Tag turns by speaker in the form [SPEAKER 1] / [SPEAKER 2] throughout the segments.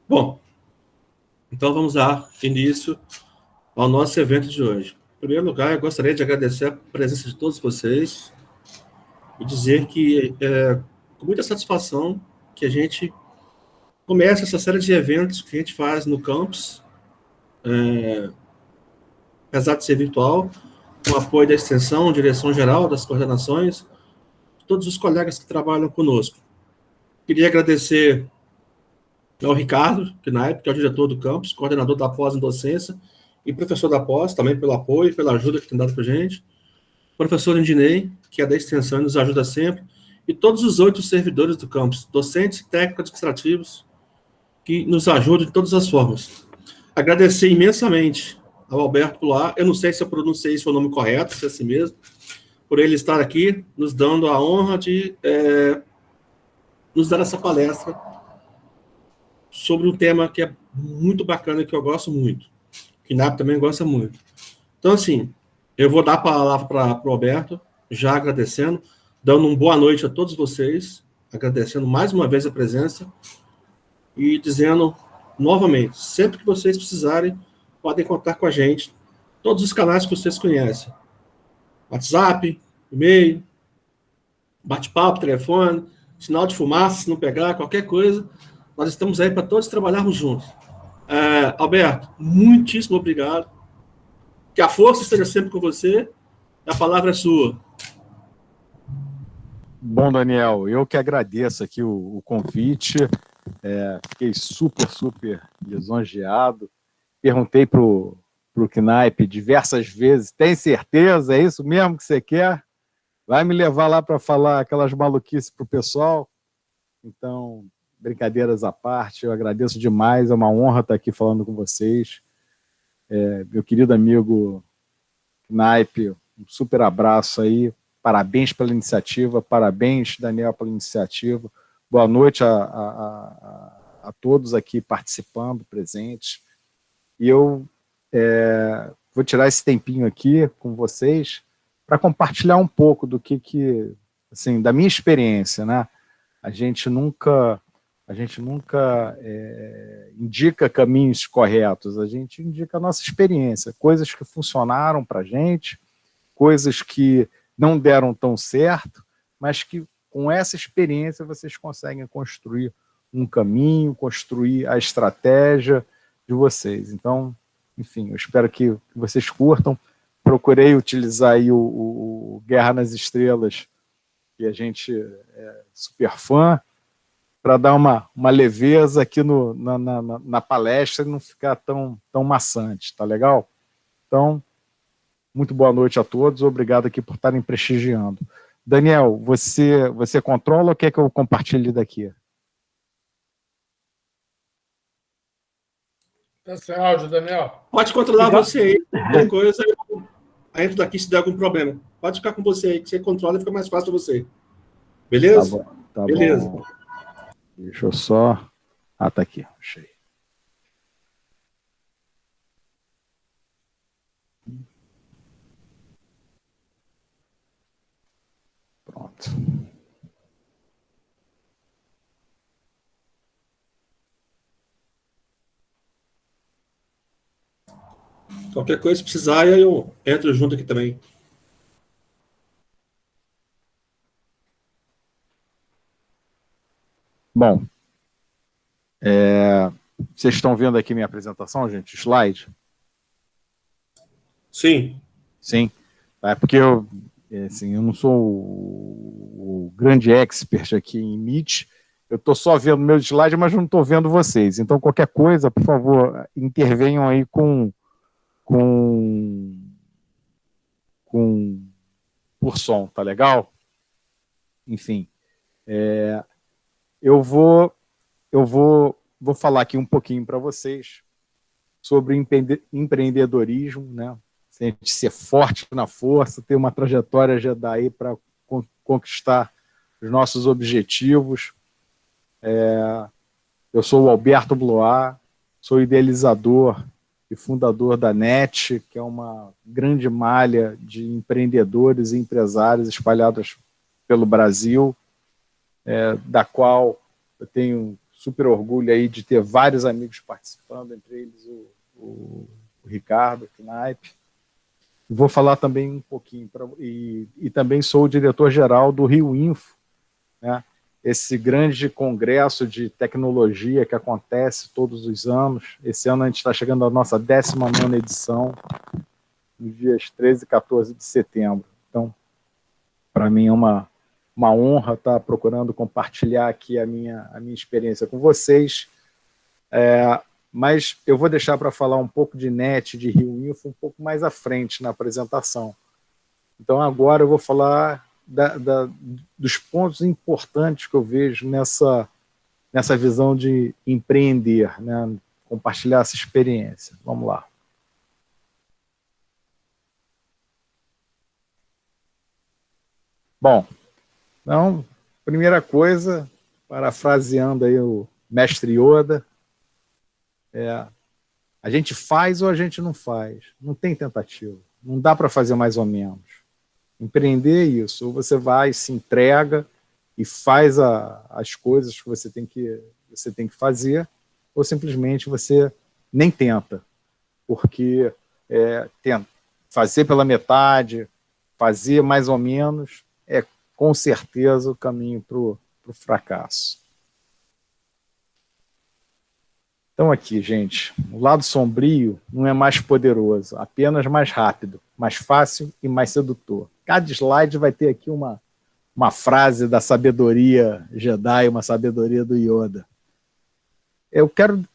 [SPEAKER 1] Bom, então vamos dar início ao nosso evento de hoje. Em primeiro lugar, eu gostaria de agradecer a presença de todos vocês e dizer que é com muita satisfação que a gente começa essa série de eventos que a gente faz no campus, apesar de ser virtual, com o apoio da extensão, direção geral, das coordenações, todos os colegas que trabalham conosco. Queria agradecer ao Ricardo Knaip, que é o diretor do campus, coordenador da pós em docência e professor da pós, também pelo apoio, pela ajuda que tem dado para a gente. Professor Indinei, que é da extensão e nos ajuda sempre, e todos os 8 servidores do campus, docentes, técnicos, administrativos, que nos ajudam de todas as formas. Agradecer imensamente ao Alberto Pular, eu não sei se eu pronunciei seu nome correto, se é assim mesmo, por ele estar aqui, nos dando a honra de nos dar essa palestra sobre um tema que é muito bacana e que eu gosto muito, que o NAP também gosta muito. Então, assim, eu vou dar a palavra para o Alberto, já agradecendo, dando uma boa noite a todos vocês, agradecendo mais uma vez a presença e dizendo novamente, sempre que vocês precisarem, podem contar com a gente, todos os canais que vocês conhecem, WhatsApp, e-mail, bate-papo, telefone, sinal de fumaça, se não pegar, qualquer coisa, nós estamos aí para todos trabalharmos juntos. Alberto, muitíssimo obrigado. Que a força esteja sempre com você. A palavra é sua.
[SPEAKER 2] Bom, Daniel, eu que agradeço aqui o convite. Fiquei super lisonjeado. Perguntei para o Knaip diversas vezes, tem certeza? É isso mesmo que você quer? Vai me levar lá para falar aquelas maluquices para o pessoal? Então, brincadeiras à parte, eu agradeço demais, é uma honra estar aqui falando com vocês. Meu querido amigo Knaip, um super abraço aí, parabéns pela iniciativa, parabéns, Daniel, pela iniciativa. Boa noite a todos aqui participando, presentes. E eu vou tirar esse tempinho aqui com vocês para compartilhar um pouco do que assim, da minha experiência, né? A gente nunca indica caminhos corretos, a gente indica a nossa experiência, coisas que funcionaram para a gente, coisas que não deram tão certo, mas que com essa experiência vocês conseguem construir um caminho, construir a estratégia de vocês. Então, enfim, eu espero que vocês curtam. Procurei utilizar aí o Guerra nas Estrelas, que a gente é super fã, para dar uma leveza aqui na palestra e não ficar tão maçante, tá legal? Então, muito boa noite a todos, obrigado aqui por estarem prestigiando. Daniel, você controla ou quer que eu compartilhe daqui?
[SPEAKER 3] Tá sem áudio, Daniel.
[SPEAKER 1] Pode controlar você aí, qualquer coisa, eu entro daqui se der algum problema. Pode ficar com você aí, que você controla e fica mais fácil para você. Beleza?
[SPEAKER 2] Tá
[SPEAKER 1] Beleza.
[SPEAKER 2] bom. Deixa eu só... Ah, tá aqui, achei. Pronto.
[SPEAKER 1] Qualquer coisa, se precisar, eu entro junto aqui também.
[SPEAKER 2] Bom, vocês estão vendo aqui minha apresentação, gente? Slide?
[SPEAKER 1] Sim.
[SPEAKER 2] Sim. É porque eu não sou o grande expert aqui em Meet, eu estou só vendo meu slide, mas não estou vendo vocês. Então, qualquer coisa, por favor, intervenham aí por som, tá legal? Enfim, eu vou falar aqui um pouquinho para vocês sobre empreendedorismo, né? A gente ser forte na força, ter uma trajetória Jedi para conquistar os nossos objetivos. Eu sou o Alberto Blois, sou idealizador e fundador da NET, que é uma grande malha de empreendedores e empresários espalhados pelo Brasil, da qual eu tenho super orgulho aí de ter vários amigos participando, entre eles o Ricardo Knaip. Vou falar também um pouquinho, e também sou o diretor-geral do Rio Info, né? Esse grande congresso de tecnologia que acontece todos os anos. Esse ano a gente está chegando à nossa 19ª edição, nos dias 13 e 14 de setembro. Então, para mim é uma honra estar procurando compartilhar aqui a minha experiência com vocês. Mas eu vou deixar para falar um pouco de NET, de Rio Info, um pouco mais à frente na apresentação. Então, agora eu vou falar dos pontos importantes que eu vejo nessa visão de empreender, né? Compartilhar essa experiência. Vamos lá. Bom, então, primeira coisa, parafraseando aí o mestre Yoda, a gente faz ou a gente não faz. Não tem tentativa. Não dá para fazer mais ou menos. Empreender é isso. Ou você vai, se entrega e faz as coisas que você tem que fazer, ou simplesmente você nem tenta. Porque fazer pela metade, fazer mais ou menos, é com certeza o caminho para o fracasso. Então aqui, gente, o lado sombrio não é mais poderoso, apenas mais rápido, mais fácil e mais sedutor. Cada slide vai ter aqui uma frase da sabedoria Jedi, uma sabedoria do Yoda. Eu quero,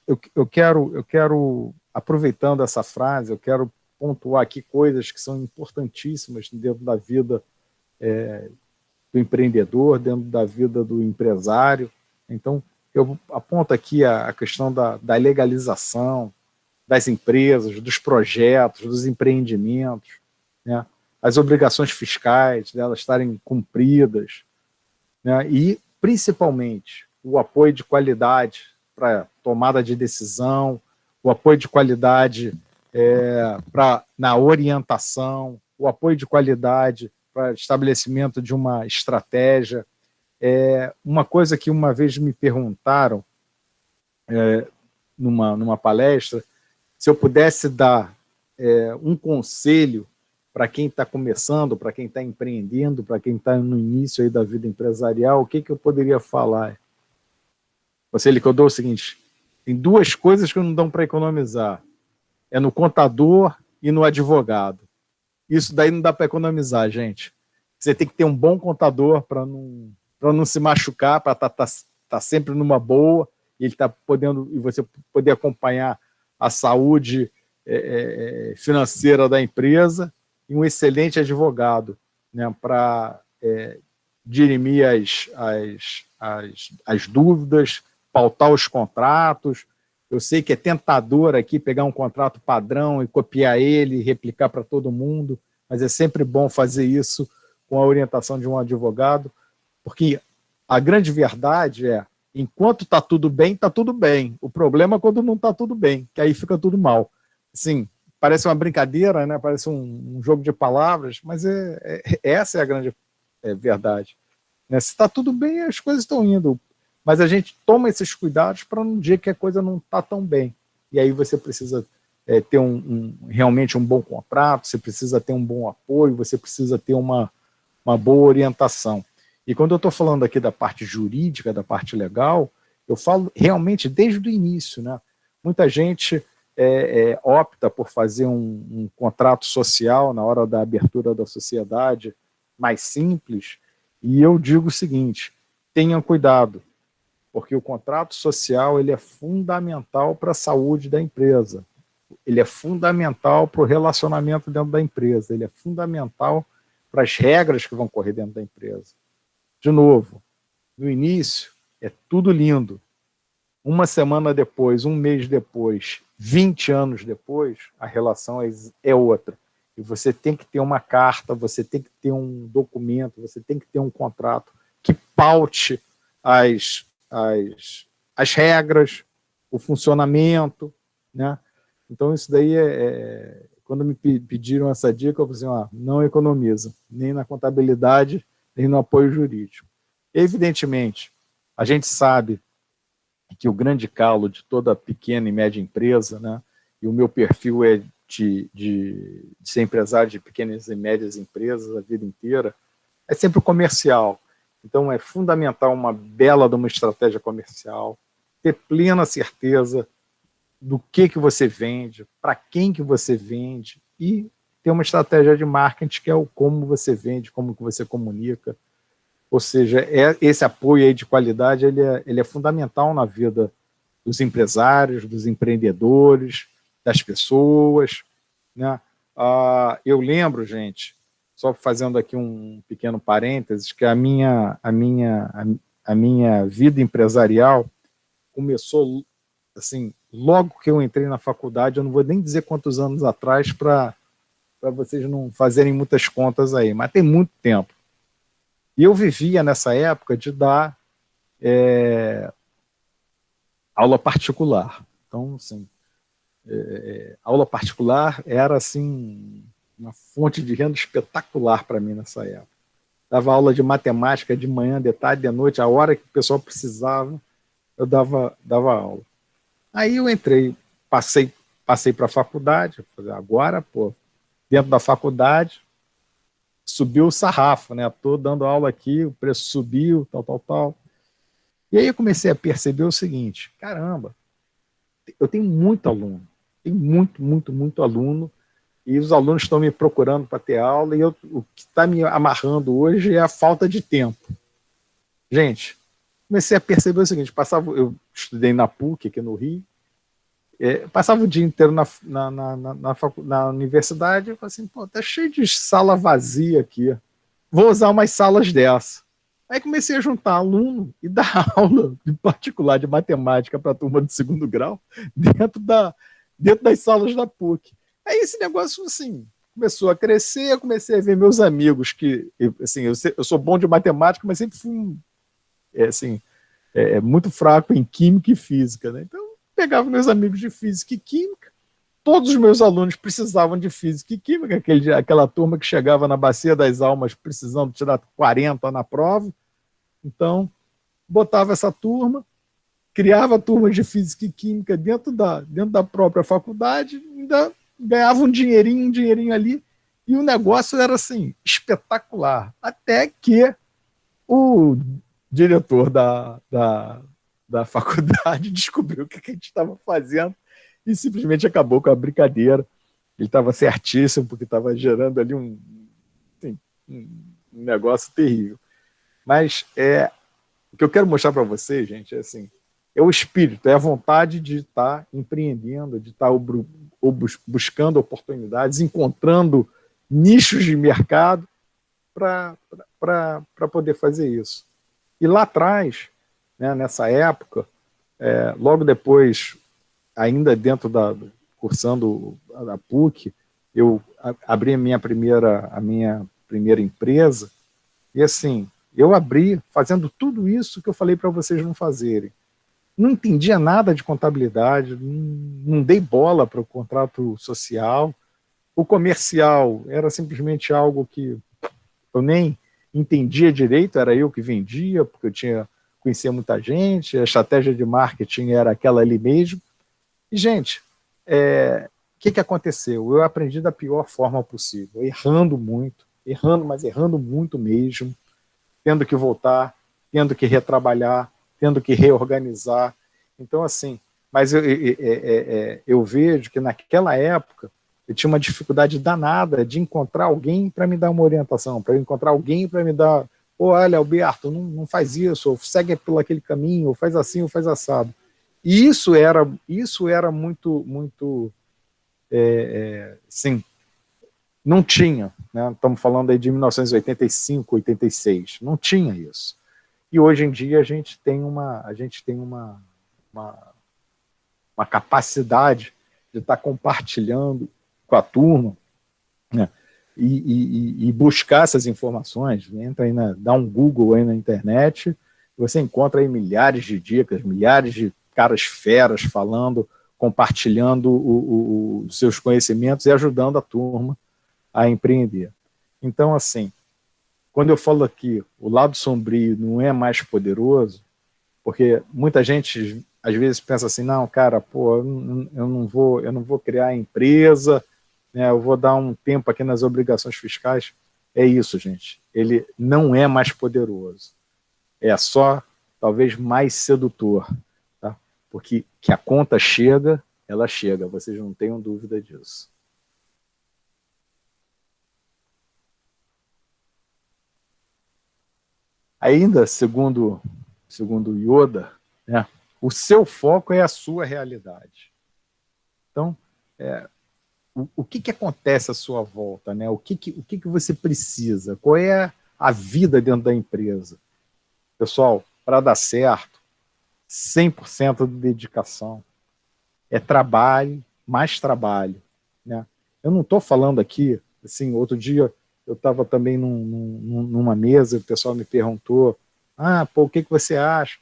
[SPEAKER 2] aproveitando essa frase, eu quero pontuar aqui coisas que são importantíssimas dentro da vida do empreendedor, dentro da vida do empresário. Então, eu aponto aqui a questão da legalização das empresas, dos projetos, dos empreendimentos, né? As obrigações fiscais, delas estarem cumpridas, né? E, principalmente, o apoio de qualidade para tomada de decisão, o apoio de qualidade na orientação, o apoio de qualidade para estabelecimento de uma estratégia. Uma coisa que uma vez me perguntaram numa palestra, se eu pudesse dar um conselho para quem está começando, para quem está empreendendo, para quem está no início aí da vida empresarial, o que eu poderia falar? O conselho que eu dou é o seguinte: tem duas coisas que não dão para economizar, é no contador e no advogado. Isso daí não dá para economizar, gente. Você tem que ter um bom contador para não se machucar, para estar sempre numa boa, e você poder acompanhar a saúde financeira da empresa, e um excelente advogado, né, para dirimir as dúvidas, pautar os contratos. Eu sei que é tentador aqui pegar um contrato padrão e copiar ele e replicar para todo mundo, mas é sempre bom fazer isso com a orientação de um advogado, porque a grande verdade enquanto está tudo bem, está tudo bem. O problema é quando não está tudo bem, que aí fica tudo mal. Assim, parece uma brincadeira, né? Parece um jogo de palavras, mas essa é a grande verdade. Né? Se está tudo bem, as coisas estão indo. Mas a gente toma esses cuidados para um dia que a coisa não está tão bem. E aí você precisa ter realmente um bom contrato, você precisa ter um bom apoio, você precisa ter uma boa orientação. E quando eu estou falando aqui da parte jurídica, da parte legal, eu falo realmente desde o início, né? Muita gente opta por fazer um contrato social na hora da abertura da sociedade mais simples, e eu digo o seguinte: tenham cuidado, porque o contrato social ele é fundamental para a saúde da empresa, ele é fundamental para o relacionamento dentro da empresa, ele é fundamental para as regras que vão correr dentro da empresa. De novo, no início é tudo lindo. Uma semana depois, um mês depois, 20 anos depois, a relação é outra. E você tem que ter uma carta, você tem que ter um documento, você tem que ter um contrato que paute as regras, o funcionamento, né? Então, isso daí quando me pediram essa dica, eu falei assim: não economiza, nem na contabilidade, nem no apoio jurídico. Evidentemente, a gente sabe que o grande calo de toda pequena e média empresa, né, e o meu perfil é de ser empresário de pequenas e médias empresas a vida inteira, é sempre o comercial. Então, é fundamental uma bela de uma estratégia comercial, ter plena certeza do que você vende, para quem que você vende, e ter uma estratégia de marketing, que é o como você vende, como que você comunica. Ou seja, esse apoio aí de qualidade ele é fundamental na vida dos empresários, dos empreendedores, das pessoas, né? Eu lembro, gente, só fazendo aqui um pequeno parênteses, que a minha vida empresarial começou assim, logo que eu entrei na faculdade. Eu não vou nem dizer quantos anos atrás para vocês não fazerem muitas contas aí, mas tem muito tempo. E eu vivia nessa época de dar aula particular. Então, assim, aula particular era assim uma fonte de renda espetacular para mim nessa época. Dava aula de matemática de manhã, de tarde, de noite, a hora que o pessoal precisava, eu dava aula. Aí eu entrei, passei para a faculdade, agora, pô, dentro da faculdade, subiu o sarrafo, né? Estou dando aula aqui, o preço subiu, tal. E aí eu comecei a perceber o seguinte: caramba, eu tenho muito aluno, tenho muito aluno, e os alunos estão me procurando para ter aula, e o que está me amarrando hoje é a falta de tempo. Gente, comecei a perceber o seguinte: eu estudei na PUC, aqui no Rio, passava o dia inteiro na universidade, eu falei assim, pô, tá cheio de sala vazia aqui, vou usar umas salas dessa. Aí comecei a juntar aluno e dar aula de particular de matemática para a turma do segundo grau dentro das salas da PUC. Aí esse negócio, assim, começou a crescer, eu comecei a ver meus amigos que, assim, eu sou bom de matemática, mas sempre fui, muito fraco em química e física, né? Então, pegava meus amigos de física e química, todos os meus alunos precisavam de física e química, aquela turma que chegava na bacia das almas precisando tirar 40 na prova. Então, botava essa turma, criava turmas de física e química dentro da própria faculdade, ainda ganhava um dinheirinho ali, e o negócio era assim, espetacular. Até que o diretor da faculdade descobriu o que a gente estava fazendo e simplesmente acabou com a brincadeira. Ele estava certíssimo, porque estava gerando ali um negócio terrível. Mas o que eu quero mostrar para vocês, gente, é o espírito, é a vontade de estar empreendendo, de estar buscando oportunidades, encontrando nichos de mercado para poder fazer isso. E lá atrás, né, nessa época, logo depois, ainda cursando a PUC, eu abri a minha primeira empresa, e assim, eu abri fazendo tudo isso que eu falei para vocês não fazerem. Não entendia nada de contabilidade, não dei bola para o contrato social, o comercial era simplesmente algo que eu nem entendia direito, era eu que vendia, porque eu conhecia muita gente, a estratégia de marketing era aquela ali mesmo. E, gente, o que aconteceu? Eu aprendi da pior forma possível, errando muito, mas errando muito mesmo, tendo que voltar, tendo que retrabalhar, tendo que reorganizar. Então, assim, mas eu vejo que naquela época eu tinha uma dificuldade danada de encontrar alguém para me dar uma orientação, para encontrar alguém para me dar, olha, Alberto, não faz isso, ou segue por aquele caminho, ou faz assim, ou faz assado. E isso era muito sim, não tinha, né? Estamos falando aí de 1985, 86, não tinha isso. E hoje em dia a gente tem uma capacidade de estar compartilhando com a turma, né? E buscar essas informações. Entra aí dá um Google aí na internet, você encontra aí milhares de dicas, milhares de caras feras falando, compartilhando os seus conhecimentos e ajudando a turma a empreender. Então, assim, quando eu falo aqui, o lado sombrio não é mais poderoso, porque muita gente às vezes pensa assim, não, cara, pô, eu não vou criar empresa, né, eu vou dar um tempo aqui nas obrigações fiscais. É isso, gente. Ele não é mais poderoso. É só, talvez, mais sedutor, tá? Porque que a conta chega, ela chega. Vocês não tenham dúvida disso. Ainda, segundo Yoda, né, o seu foco é a sua realidade. Então, o que acontece à sua volta? Né? O que você precisa? Qual é a vida dentro da empresa? Pessoal, para dar certo, 100% de dedicação. É trabalho, mais trabalho. Né? Eu não estou falando aqui, assim, outro dia eu estava também numa mesa, o pessoal me perguntou, pô, o que você acha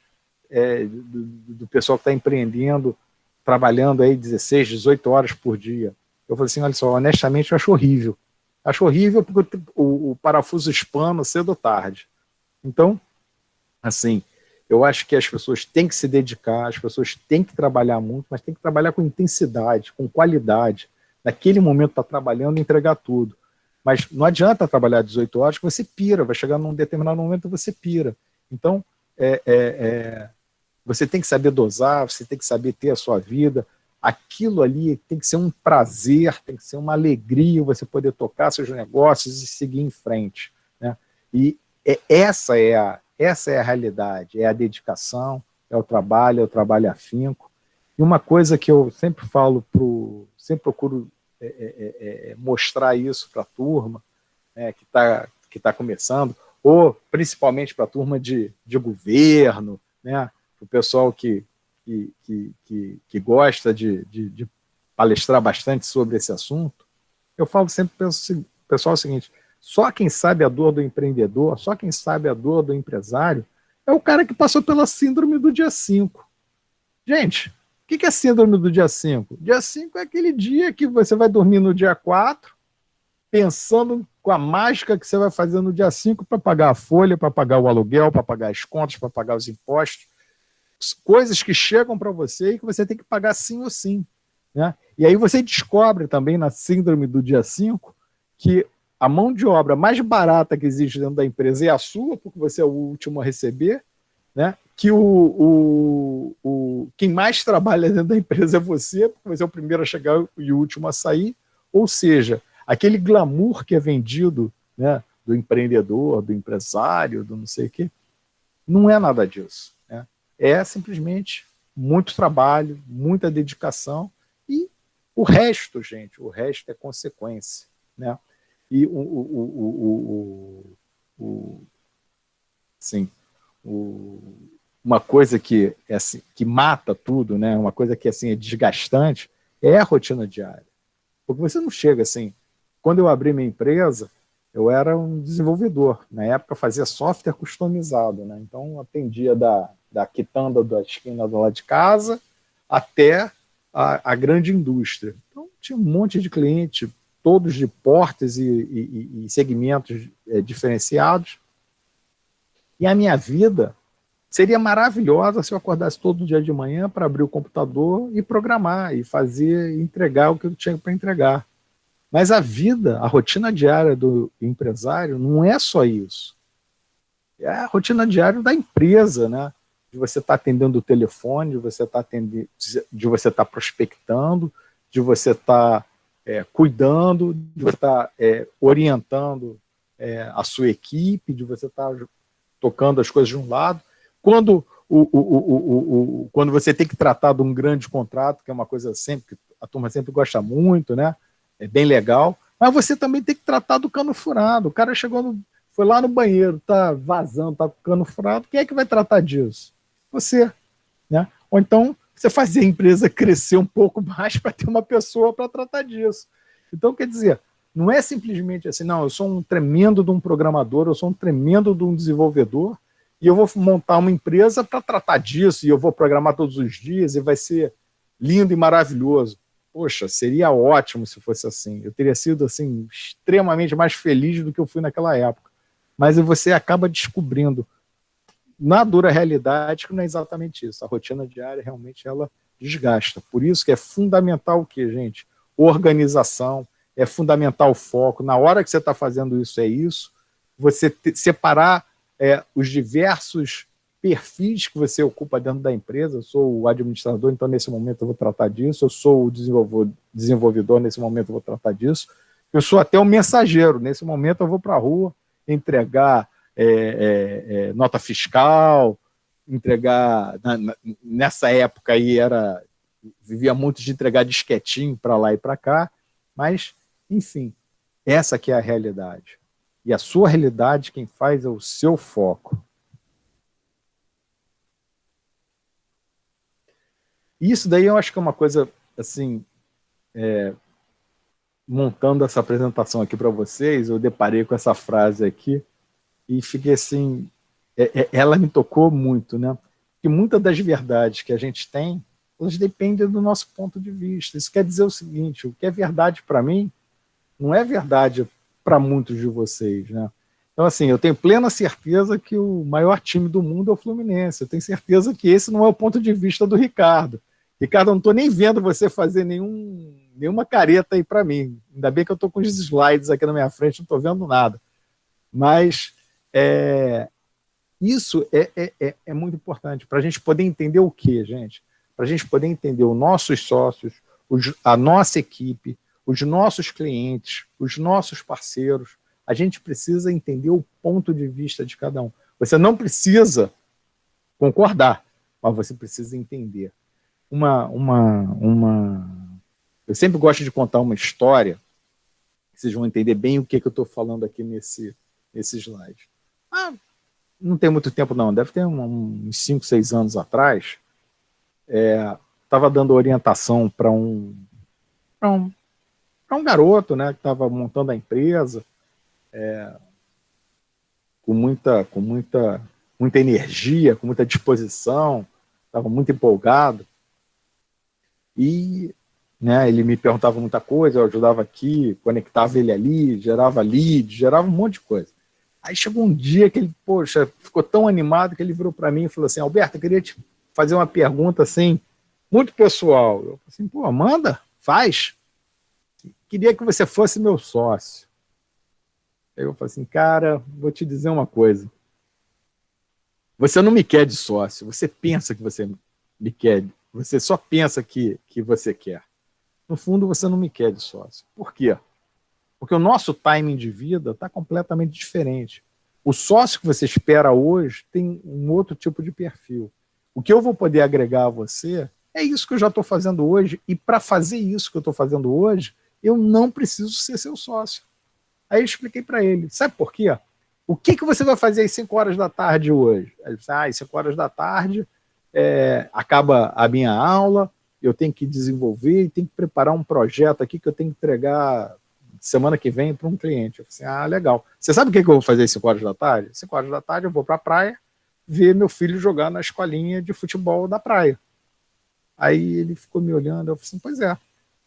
[SPEAKER 2] do pessoal que está empreendendo, trabalhando aí 16, 18 horas por dia? Eu falei assim, olha só, honestamente eu acho horrível. Acho horrível porque o parafuso espana cedo ou tarde. Então, assim, eu acho que as pessoas têm que se dedicar, as pessoas têm que trabalhar muito, mas têm que trabalhar com intensidade, com qualidade. Naquele momento está trabalhando e entregar tudo. Mas não adianta trabalhar 18 horas que você pira, vai chegar num determinado momento e você pira. Então, você tem que saber dosar, você tem que saber ter a sua vida. Aquilo ali tem que ser um prazer, tem que ser uma alegria você poder tocar seus negócios e seguir em frente. Né? E essa é a realidade, é a dedicação, é o trabalho afinco. E uma coisa que eu sempre falo, sempre procuro mostrar isso para a turma que tá começando, ou principalmente para a turma de governo, né? O pessoal que gosta de palestrar bastante sobre esse assunto, eu falo sempre para o pessoal o seguinte, só quem sabe a dor do empreendedor, só quem sabe a dor do empresário, é o cara que passou pela síndrome do dia 5. Gente, o que é síndrome do dia 5? Dia 5 é aquele dia que você vai dormir no dia 4, pensando com a mágica que você vai fazer no dia 5 para pagar a folha, para pagar o aluguel, para pagar as contas, para pagar os impostos, coisas que chegam para você e que você tem que pagar sim ou sim. Né? E aí você descobre também na síndrome do dia 5 que a mão de obra mais barata que existe dentro da empresa é a sua, porque você é o último a receber, né? Que quem mais trabalha dentro da empresa é você, porque você é o primeiro a chegar e o último a sair. Ou seja, aquele glamour que é vendido, né, do empreendedor, do empresário, do não sei o quê, não é nada disso. Né? É simplesmente muito trabalho, muita dedicação e o resto, gente, o resto é consequência. Né? E uma coisa que, assim, que mata tudo, né? Uma coisa que assim, é desgastante, é a rotina diária. Porque você não chega assim... Quando eu abri minha empresa, eu era um desenvolvedor. Na época, fazia software customizado. Né? Então, atendia da quitanda da esquina do lado de casa até a grande indústria. Então, tinha um monte de cliente, todos de portes e segmentos diferenciados. E a minha vida seria maravilhosa se eu acordasse todo dia de manhã para abrir o computador e programar, e fazer, entregar o que eu tinha para entregar. Mas a vida, a rotina diária do empresário não é só isso. É a rotina diária da empresa, né? De você estar atendendo o telefone, de você estar prospectando, de você estar cuidando, de você estar orientando a sua equipe, de você estar tocando as coisas de um lado. Quando você tem que tratar de um grande contrato, que é uma coisa sempre que a turma sempre gosta muito, né? É bem legal, mas você também tem que tratar do cano furado. O cara foi lá no banheiro, tá vazando, tá com o cano furado, quem é que vai tratar disso? Você. Né? Ou então, você fazer a empresa crescer um pouco mais para ter uma pessoa para tratar disso. Então, quer dizer, não é simplesmente assim, não, eu sou um tremendo de um programador, eu sou um tremendo de um desenvolvedor, e eu vou montar uma empresa para tratar disso, e eu vou programar todos os dias, e vai ser lindo e maravilhoso. Poxa, seria ótimo se fosse assim. Eu teria sido assim extremamente mais feliz do que eu fui naquela época. Mas você acaba descobrindo na dura realidade, que não é exatamente isso. A rotina diária realmente ela desgasta. Por isso que é fundamental o quê, gente? Organização, é fundamental o foco. Na hora que você está fazendo isso, é isso. Você separar os diversos perfis que você ocupa dentro da empresa. Eu sou o administrador, então nesse momento eu vou tratar disso. Eu sou o desenvolvedor, nesse momento eu vou tratar disso. Eu sou até o mensageiro. Nesse momento eu vou para a rua entregar nota fiscal, entregar... Nessa época aí vivia muito de entregar disquetinho para lá e para cá, mas, enfim, essa que é a realidade. E a sua realidade, quem faz é o seu foco. Isso daí eu acho que é uma coisa, assim, montando essa apresentação aqui para vocês, eu deparei com essa frase aqui e fiquei assim, ela me tocou muito, né? Porque muitas das verdades que a gente tem, elas dependem do nosso ponto de vista. Isso quer dizer o seguinte, o que é verdade para mim, não é verdade para muitos de vocês, né? Então, assim, eu tenho plena certeza que o maior time do mundo é o Fluminense. Eu tenho certeza que esse não é o ponto de vista do Ricardo. Ricardo, eu não estou nem vendo você fazer nenhuma careta aí para mim. Ainda bem que eu estou com os slides aqui na minha frente, não estou vendo nada. Mas isso é muito importante para a gente poder entender o quê, gente? Para a gente poder entender os nossos sócios, a nossa equipe, os nossos clientes, os nossos parceiros. A gente precisa entender o ponto de vista de cada um. Você não precisa concordar, mas você precisa entender. Eu sempre gosto de contar uma história, que vocês vão entender bem o que eu estou falando aqui nesse slide. Não tem muito tempo não, deve ter uns 5, 6 anos atrás, estava dando orientação para um garoto, né, que estava montando a empresa, com muita energia, com muita disposição, estava muito empolgado. E ele me perguntava muita coisa, eu ajudava aqui, conectava ele ali, gerava lead, gerava um monte de coisa. Aí chegou um dia que ele, ficou tão animado que ele virou para mim e falou assim: Alberto, eu queria te fazer uma pergunta assim, muito pessoal. Eu falei assim: manda, faz. Queria que você fosse meu sócio. Aí eu falei assim: cara, vou te dizer uma coisa. Você não me quer de sócio, você pensa que você me quer, você só pensa que você quer. No fundo, você não me quer de sócio. Por quê? Porque o nosso timing de vida está completamente diferente. O sócio que você espera hoje tem um outro tipo de perfil. O que eu vou poder agregar a você é isso que eu já estou fazendo hoje, e para fazer isso que eu estou fazendo hoje, eu não preciso ser seu sócio. Aí eu expliquei para ele, sabe por quê? O que você vai fazer às 5 horas da tarde hoje? Ele disse: às 5 horas da tarde acaba a minha aula, eu tenho que desenvolver e tenho que preparar um projeto aqui que eu tenho que entregar semana que vem para um cliente. Eu falei assim: legal. Você sabe o que eu vou fazer às 5 horas da tarde? Às 5 horas da tarde eu vou para a praia ver meu filho jogar na escolinha de futebol da praia. Aí ele ficou me olhando, eu falei assim: pois é. O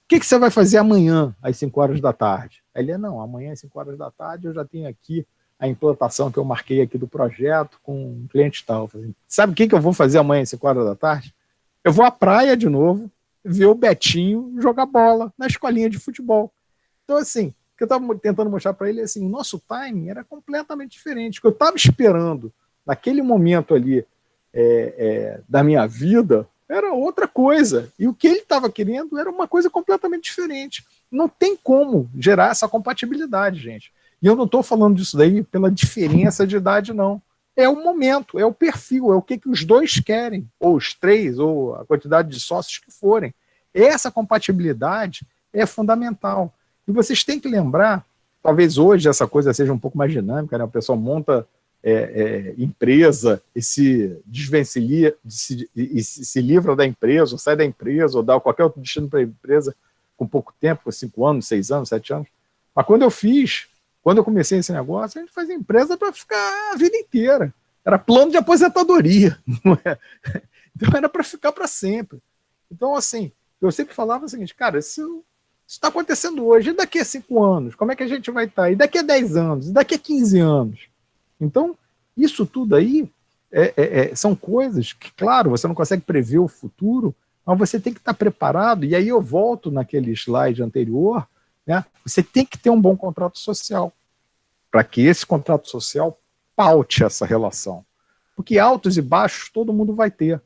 [SPEAKER 2] que você vai fazer amanhã às 5 horas da tarde? Aí ele: não, amanhã às 5 horas da tarde eu já tenho aqui a implantação que eu marquei aqui do projeto com um cliente tal. Eu falei assim: sabe o que eu vou fazer amanhã às 5 horas da tarde? Eu vou à praia de novo, ver o Betinho jogar bola na escolinha de futebol. Então, assim, o que eu estava tentando mostrar para ele é assim: o nosso timing era completamente diferente. O que eu estava esperando naquele momento ali da minha vida era outra coisa. E o que ele estava querendo era uma coisa completamente diferente. Não tem como gerar essa compatibilidade, gente. E eu não estou falando disso daí pela diferença de idade, não. É o momento, é o perfil, é o que os dois querem, ou os três, ou a quantidade de sócios que forem. Essa compatibilidade é fundamental. E vocês têm que lembrar, talvez hoje essa coisa seja um pouco mais dinâmica, né? O pessoal monta empresa e se desvencilha, se livra da empresa, ou sai da empresa, ou dá qualquer outro destino para a empresa com pouco tempo, com 5 anos, 6 anos, 7 anos. Mas quando eu comecei esse negócio, a gente fazia empresa para ficar a vida inteira. Era plano de aposentadoria. Não é? Então era para ficar para sempre. Então, assim, eu sempre falava o seguinte: cara, isso está acontecendo hoje, e daqui a 5 anos? Como é que a gente vai estar? E daqui a 10 anos? E daqui a 15 anos? Então, isso tudo aí são coisas que, claro, você não consegue prever o futuro, mas você tem que estar preparado, e aí eu volto naquele slide anterior, né? Você tem que ter um bom contrato social, para que esse contrato social paute essa relação. Porque altos e baixos todo mundo vai ter,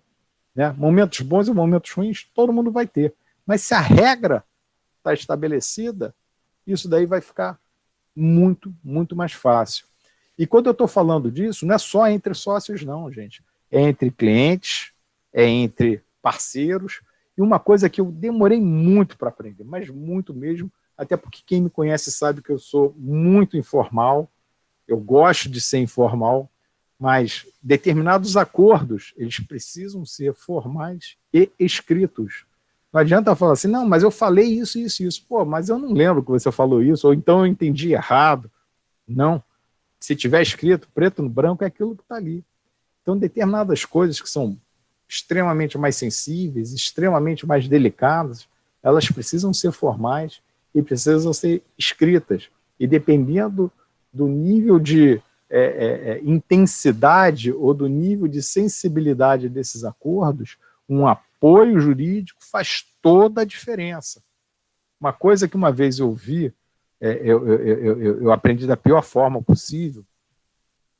[SPEAKER 2] né? Momentos bons e momentos ruins todo mundo vai ter. Mas se a regra está estabelecida, isso daí vai ficar muito, muito mais fácil. E quando eu estou falando disso, não é só entre sócios, não, gente. É entre clientes, é entre parceiros. E uma coisa que eu demorei muito para aprender, mas muito mesmo, até porque quem me conhece sabe que eu sou muito informal, eu gosto de ser informal, mas determinados acordos, eles precisam ser formais e escritos. Não adianta falar assim, não, mas eu falei isso, isso, isso. Pô, mas eu não lembro que você falou isso, ou então eu entendi errado. Não. Se tiver escrito preto no branco, é aquilo que está ali. Então, determinadas coisas que são extremamente mais sensíveis, extremamente mais delicadas, elas precisam ser formais e precisam ser escritas. E dependendo do nível de intensidade ou do nível de sensibilidade desses acordos, um apoio jurídico faz toda a diferença. Uma coisa que uma vez eu vi, eu aprendi da pior forma possível,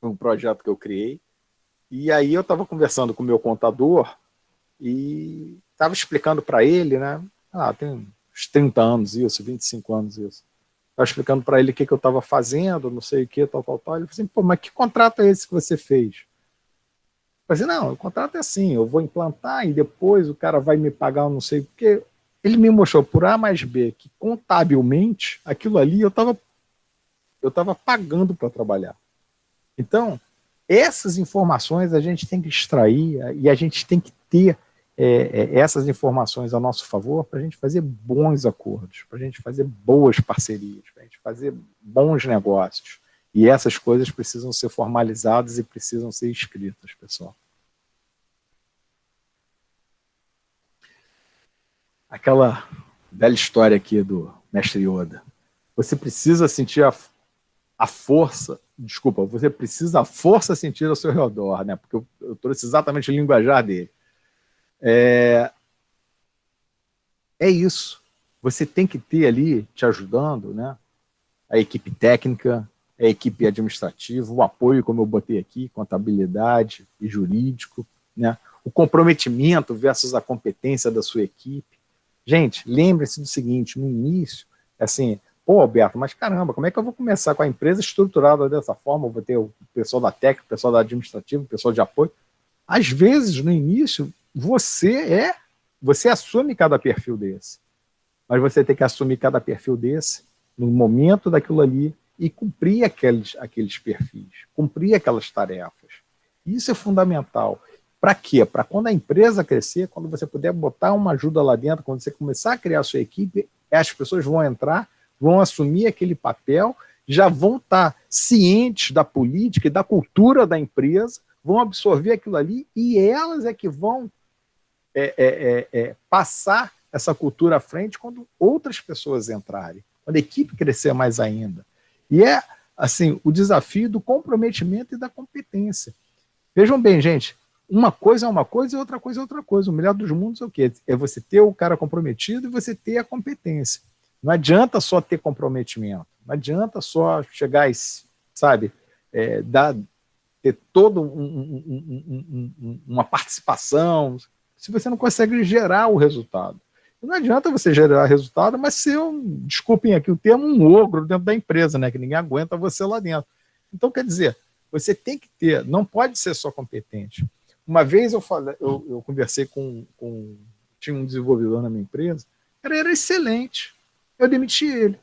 [SPEAKER 2] um projeto que eu criei, e aí eu estava conversando com o meu contador e estava explicando para ele, né? Tem uns 30 anos isso, 25 anos isso. Estava explicando para ele o que eu estava fazendo, não sei o que, tal. Ele falou assim, pô, mas que contrato é esse que você fez? Eu falei, não, o contrato é assim, eu vou implantar e depois o cara vai me pagar não sei o quê. Ele me mostrou por A mais B que contabilmente aquilo ali eu estava pagando para trabalhar. Então, essas informações a gente tem que extrair e a gente tem que ter essas informações a nosso favor para a gente fazer bons acordos, para a gente fazer boas parcerias, para a gente fazer bons negócios. E essas coisas precisam ser formalizadas e precisam ser escritas, pessoal. Aquela bela história aqui do mestre Yoda. Você precisa sentir a força, desculpa, você precisa a força sentir ao seu redor, né? Porque eu trouxe exatamente o linguajar dele. É isso. Você tem que ter ali, te ajudando, né? A equipe técnica, a equipe administrativa, o apoio, como eu botei aqui, contabilidade e jurídico, né? O comprometimento versus a competência da sua equipe. Gente, lembre-se do seguinte, no início, assim, pô, Alberto, mas caramba, como é que eu vou começar com a empresa estruturada dessa forma? Eu vou ter o pessoal da técnica, o pessoal da administrativa, o pessoal de apoio. Às vezes, no início, você assume cada perfil desse. Mas você tem que assumir cada perfil desse no momento daquilo ali e cumprir aqueles perfis, cumprir aquelas tarefas. Isso é fundamental. Para quê? Para quando a empresa crescer, quando você puder botar uma ajuda lá dentro, quando você começar a criar a sua equipe, as pessoas vão entrar, vão assumir aquele papel, já vão estar cientes da política e da cultura da empresa, vão absorver aquilo ali e elas é que vão passar essa cultura à frente quando outras pessoas entrarem, quando a equipe crescer mais ainda. E é, assim, o desafio do comprometimento e da competência. Vejam bem, gente, uma coisa é uma coisa e outra coisa é outra coisa. O melhor dos mundos é o quê? É você ter o cara comprometido e você ter a competência. Não adianta só ter comprometimento, não adianta só chegar e, sabe, ter toda uma participação, se você não consegue gerar o resultado. Não adianta você gerar resultado, mas ser desculpem aqui o termo, um ogro dentro da empresa, né? Que ninguém aguenta você lá dentro. Então, quer dizer, você tem que ter, não pode ser só competente. Uma vez eu conversei tinha um desenvolvedor na minha empresa, era excelente. Eu demiti ele.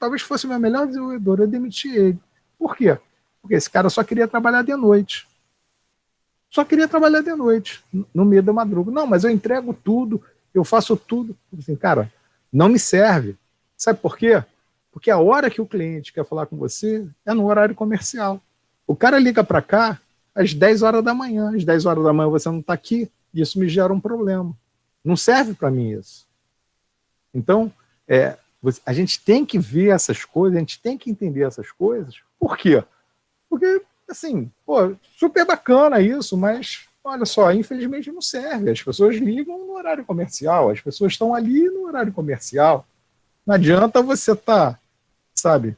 [SPEAKER 2] Talvez fosse o meu melhor desenvolvedor, eu demiti ele. Por quê? Porque esse cara só queria trabalhar de noite. Só queria trabalhar de noite, no meio da madrugada. Não, mas eu entrego tudo, eu faço tudo. Assim, cara, não me serve. Sabe por quê? Porque a hora que o cliente quer falar com você é no horário comercial. O cara liga para cá às 10 horas da manhã. Às 10 horas da manhã você não está aqui, e isso me gera um problema. Não serve para mim isso. Então, a gente tem que ver essas coisas, a gente tem que entender essas coisas. Por quê? Porque assim, pô, super bacana isso, mas olha só, infelizmente não serve. As pessoas ligam no horário comercial, as pessoas estão ali no horário comercial. Não adianta você estar, sabe,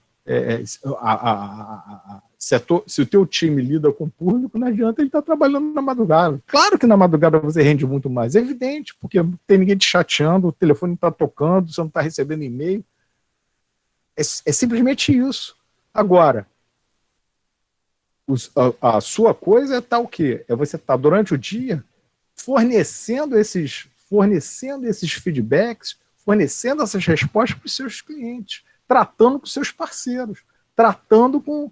[SPEAKER 2] se o teu time lida com o público, não adianta ele estar trabalhando na madrugada. Claro que na madrugada você rende muito mais, é evidente, porque não tem ninguém te chateando, o telefone está tocando, você não está recebendo e-mail. É simplesmente isso. Agora, a sua coisa é estar o quê? É você estar durante o dia fornecendo esses feedbacks, fornecendo essas respostas para os seus clientes, tratando com seus parceiros, tratando com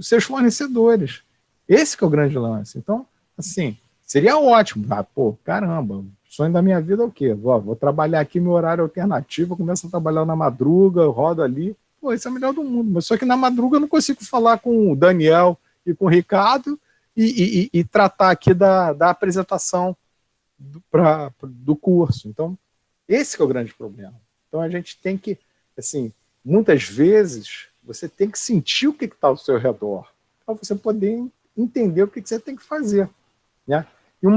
[SPEAKER 2] seus fornecedores. Esse que é o grande lance. Então, assim, seria ótimo. Pô, caramba, o sonho da minha vida é o quê? Vou trabalhar aqui meu horário alternativo, começo a trabalhar na madruga, rodo ali. Pô, isso é o melhor do mundo. Mas só que na madruga eu não consigo falar com o Daniel e com o Ricardo e tratar aqui da apresentação do curso. Então, esse que é o grande problema. Então, a gente tem que, assim, muitas vezes, você tem que sentir o que está ao seu redor, para você poder entender o que você tem que fazer. Né? E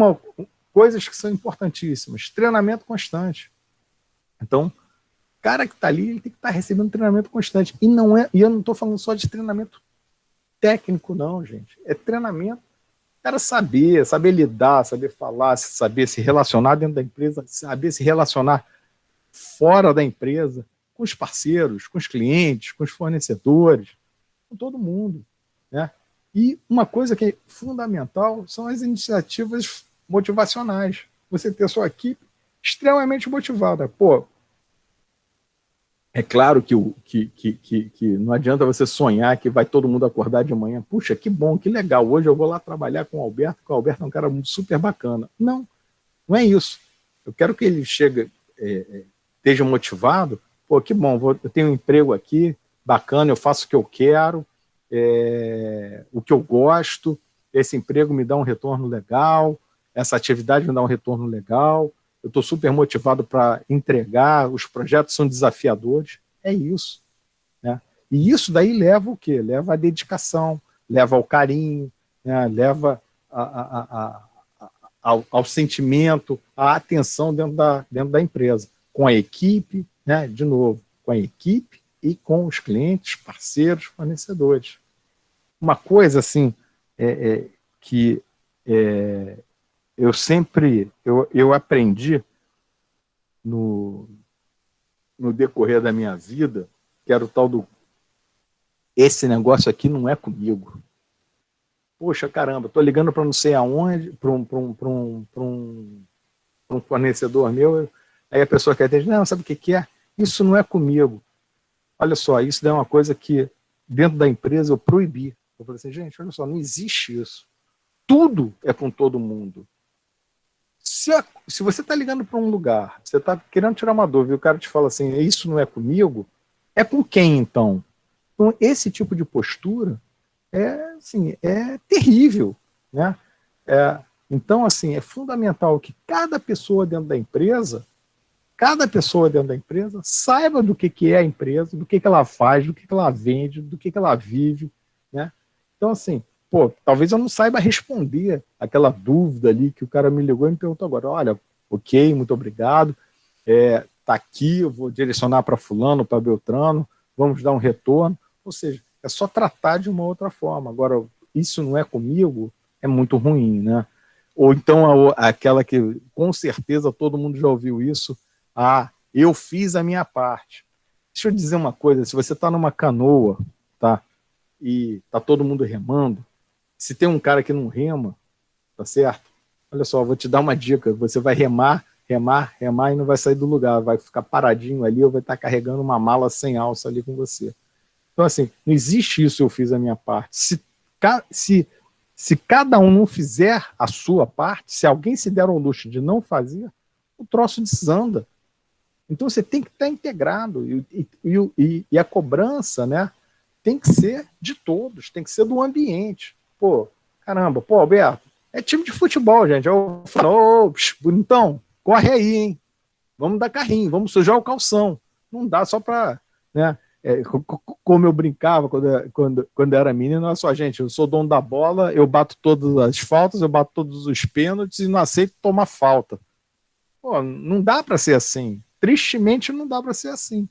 [SPEAKER 2] coisas que são importantíssimas, treinamento constante. Então, o cara que está ali, ele tem que estar recebendo treinamento constante. E eu não estou falando só de treinamento técnico, não, gente. É treinamento. Era saber lidar, saber falar, saber se relacionar dentro da empresa, saber se relacionar fora da empresa, com os parceiros, com os clientes, com os fornecedores, com todo mundo. Né? E uma coisa que é fundamental são as iniciativas motivacionais. Você ter sua equipe extremamente motivada. Pô, é claro que não adianta você sonhar que vai todo mundo acordar de manhã. Puxa, que bom, que legal, hoje eu vou lá trabalhar com o Alberto, porque o Alberto é um cara super bacana. Não é isso. Eu quero que ele esteja motivado. Pô, que bom, eu tenho um emprego aqui, bacana, eu faço o que eu quero, o que eu gosto, esse emprego me dá um retorno legal, essa atividade me dá um retorno legal, eu estou super motivado para entregar, os projetos são desafiadores, é isso. Né? E isso daí leva o quê? Leva a dedicação, leva ao carinho, né? Leva ao sentimento, à atenção dentro da empresa, com a equipe, né? De novo, com a equipe e com os clientes, parceiros, fornecedores. Uma coisa assim que eu sempre aprendi no decorrer da minha vida, que era o tal do esse negócio aqui não é comigo. Poxa, caramba, estou ligando para não sei aonde, para um fornecedor meu, aí a pessoa quer dizer, não, sabe o que é? Isso não é comigo. Olha só, isso é uma coisa que dentro da empresa eu proibi. Eu falei assim, gente, olha só, não existe isso. Tudo é com todo mundo. Se você está ligando para um lugar, você está querendo tirar uma dúvida e o cara te fala assim, isso não é comigo, é com quem então? Então, esse tipo de postura é terrível. Né? Então, assim, é fundamental que cada pessoa dentro da empresa saiba do que é a empresa, do que ela faz, do que ela vende, do que ela vive. Né? Então, assim, talvez eu não saiba responder aquela dúvida ali que o cara me ligou e me perguntou agora. Olha, ok, muito obrigado, tá aqui, eu vou direcionar para fulano, para Beltrano, vamos dar um retorno. Ou seja, é só tratar de uma outra forma. Agora, isso não é comigo, é muito ruim, né? Ou então aquela que, com certeza, todo mundo já ouviu isso, eu fiz a minha parte. Deixa eu dizer uma coisa, se você está numa canoa, tá? E tá todo mundo remando, se tem um cara que não rema, tá certo? Olha só, vou te dar uma dica, você vai remar e não vai sair do lugar, vai ficar paradinho ali ou vai estar carregando uma mala sem alça ali com você. Então, assim, não existe isso, eu fiz a minha parte. Se cada um não fizer a sua parte, se alguém se der ao luxo de não fazer, o troço desanda. Então, você tem que estar integrado e a cobrança, né, tem que ser de todos, tem que ser do ambiente. Caramba, Alberto, é time de futebol, gente. Eu falo, bonitão, corre aí, hein? Vamos dar carrinho, vamos sujar o calção. Não dá só para, né? Como eu brincava quando era menino, olha só, gente, eu sou dono da bola, eu bato todas as faltas, eu bato todos os pênaltis e não aceito tomar falta. Pô, não dá para ser assim. Tristemente, não dá para ser assim.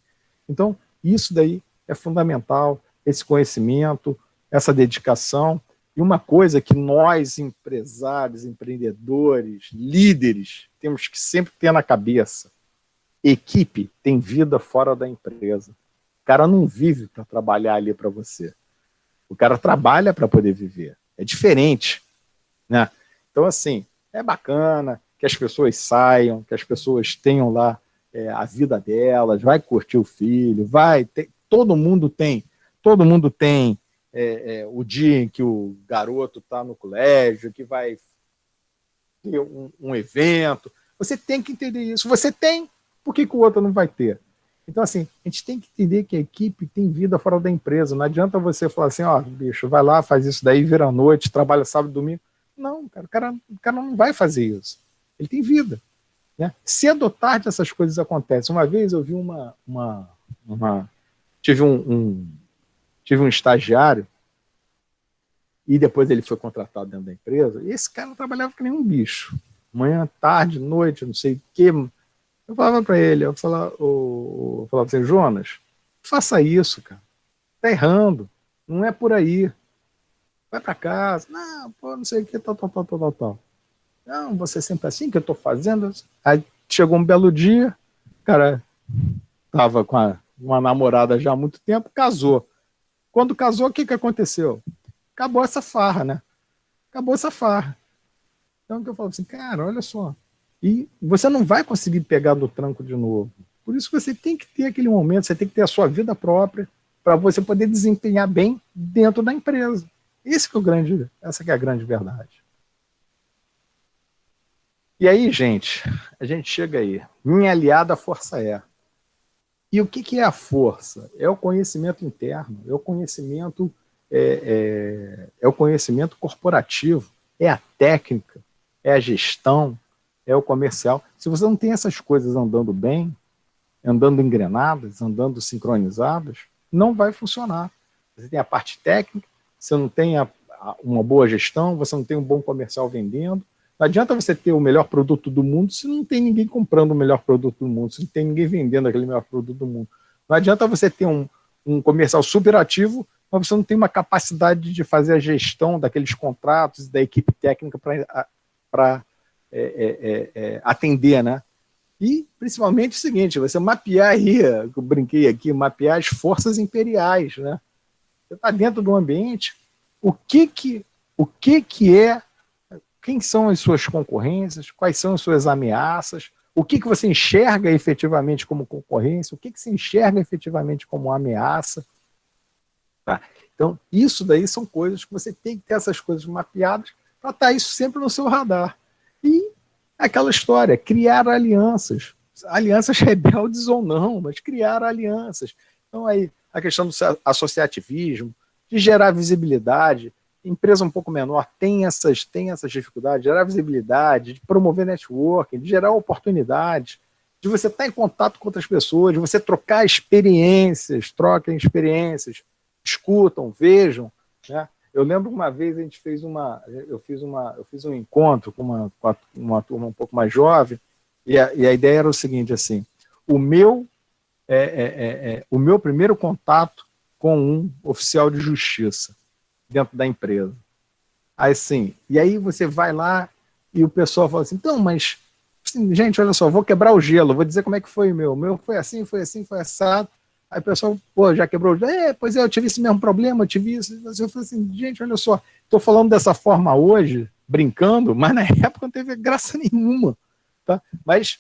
[SPEAKER 2] Então, isso daí é fundamental, esse conhecimento, essa dedicação. E uma coisa que nós, empresários, empreendedores, líderes, temos que sempre ter na cabeça: equipe tem vida fora da empresa. O cara não vive para trabalhar ali para você. O cara trabalha para poder viver. É diferente, né? Então, assim, é bacana que as pessoas saiam, que as pessoas tenham lá a vida delas, vai curtir o filho, todo mundo tem o dia em que o garoto está no colégio, que vai ter um evento. Você tem que entender isso. Você tem, por que o outro não vai ter? Então, assim, a gente tem que entender que a equipe tem vida fora da empresa. Não adianta você falar assim, ó, bicho, vai lá, faz isso daí, vira à noite, trabalha sábado e domingo. Não, cara, o cara não vai fazer isso. Ele tem vida. Né? Cedo ou tarde essas coisas acontecem. Uma vez eu vi tive um estagiário e depois ele foi contratado dentro da empresa, e esse cara trabalhava que nem um bicho. Manhã, tarde, noite, não sei o quê. Eu falava para ele, eu falava assim, Jonas, faça isso, cara. Tá errando. Não é por aí. Vai para casa. Não, pô, não sei o que, tal. Não, você é sempre assim que eu tô fazendo. Aí chegou um belo dia, o cara tava com uma namorada já há muito tempo, casou. Quando casou, o que aconteceu? Acabou essa farra, né? Acabou essa farra. Então, eu falo assim, cara, olha só. E você não vai conseguir pegar do tranco de novo. Por isso que você tem que ter aquele momento, você tem que ter a sua vida própria para você poder desempenhar bem dentro da empresa. Essa que é a grande verdade. E aí, gente, a gente chega aí. Minha aliada, a força é. E o que é a força? É o conhecimento interno, é o conhecimento, é o conhecimento corporativo, é a técnica, é a gestão, é o comercial. Se você não tem essas coisas andando bem, andando engrenadas, andando sincronizadas, não vai funcionar. Você tem a parte técnica, você não tem uma boa gestão, você não tem um bom comercial vendendo. Não adianta você ter o melhor produto do mundo se não tem ninguém comprando o melhor produto do mundo, se não tem ninguém vendendo aquele melhor produto do mundo. Não adianta você ter um comercial super ativo, mas você não tem uma capacidade de fazer a gestão daqueles contratos, da equipe técnica para atender, né? E, principalmente, o seguinte, você mapear aí, eu brinquei aqui, mapear as forças imperiais, né? Você está dentro do ambiente, o que é, quem são as suas concorrências, quais são as suas ameaças, o que você enxerga efetivamente como concorrência, o que você enxerga efetivamente como ameaça. Tá? Então, isso daí são coisas que você tem que ter essas coisas mapeadas para estar isso sempre no seu radar. E aquela história, criar alianças rebeldes ou não, mas criar alianças. Então aí a questão do associativismo, de gerar visibilidade, empresa um pouco menor tem essas dificuldades, de gerar visibilidade, de promover networking, de gerar oportunidades, de você estar em contato com outras pessoas, de você trocar experiências, troquem experiências, escutam, vejam, né? Eu lembro uma vez eu fiz um encontro com uma turma um pouco mais jovem e a ideia era o seguinte, assim, o meu primeiro contato com um oficial de justiça dentro da empresa. Aí, assim, e aí você vai lá e o pessoal fala assim, então, mas, assim, gente, olha só, vou quebrar o gelo, vou dizer como é que foi o meu foi assim, foi assado. Aí o pessoal, pô, já quebrou o gelo. Pois é, eu tive esse mesmo problema, eu tive isso. Eu falei assim, gente, olha só, estou falando dessa forma hoje, brincando, mas na época não teve graça nenhuma. Tá? Mas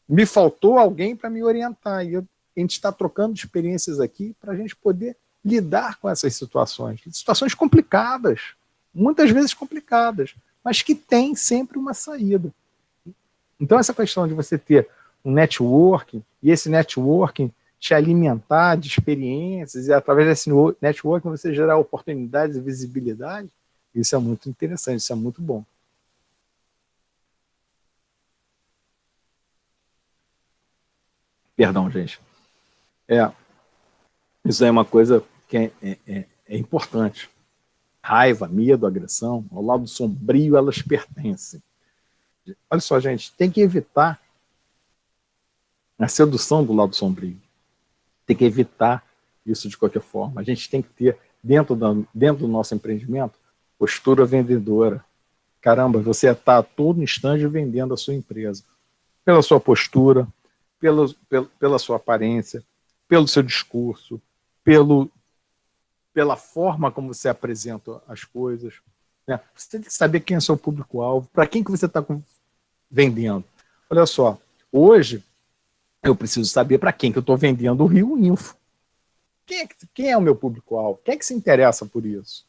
[SPEAKER 2] me faltou alguém para me orientar. E a gente está trocando experiências aqui para a gente poder lidar com essas situações complicadas, muitas vezes complicadas, mas que tem sempre uma saída. Então essa questão de você ter um networking, e esse networking te alimentar de experiências, e através desse networking você gerar oportunidades e visibilidade, isso é muito interessante, isso é muito bom. Perdão, gente. Isso é uma coisa que é importante. Raiva, medo, agressão, ao lado sombrio elas pertencem. Olha só, gente, tem que evitar a sedução do lado sombrio. Tem que evitar isso de qualquer forma. A gente tem que ter, dentro do nosso empreendimento, postura vendedora. Caramba, você está a todo instante vendendo a sua empresa. Pela sua postura, pela sua aparência, pelo seu discurso, pela forma como você apresenta as coisas. Né? Você tem que saber quem é o seu público-alvo, para quem que você está vendendo. Olha só, hoje eu preciso saber para quem que eu estou vendendo o Rio Info. Quem é o meu público-alvo? Quem é que se interessa por isso?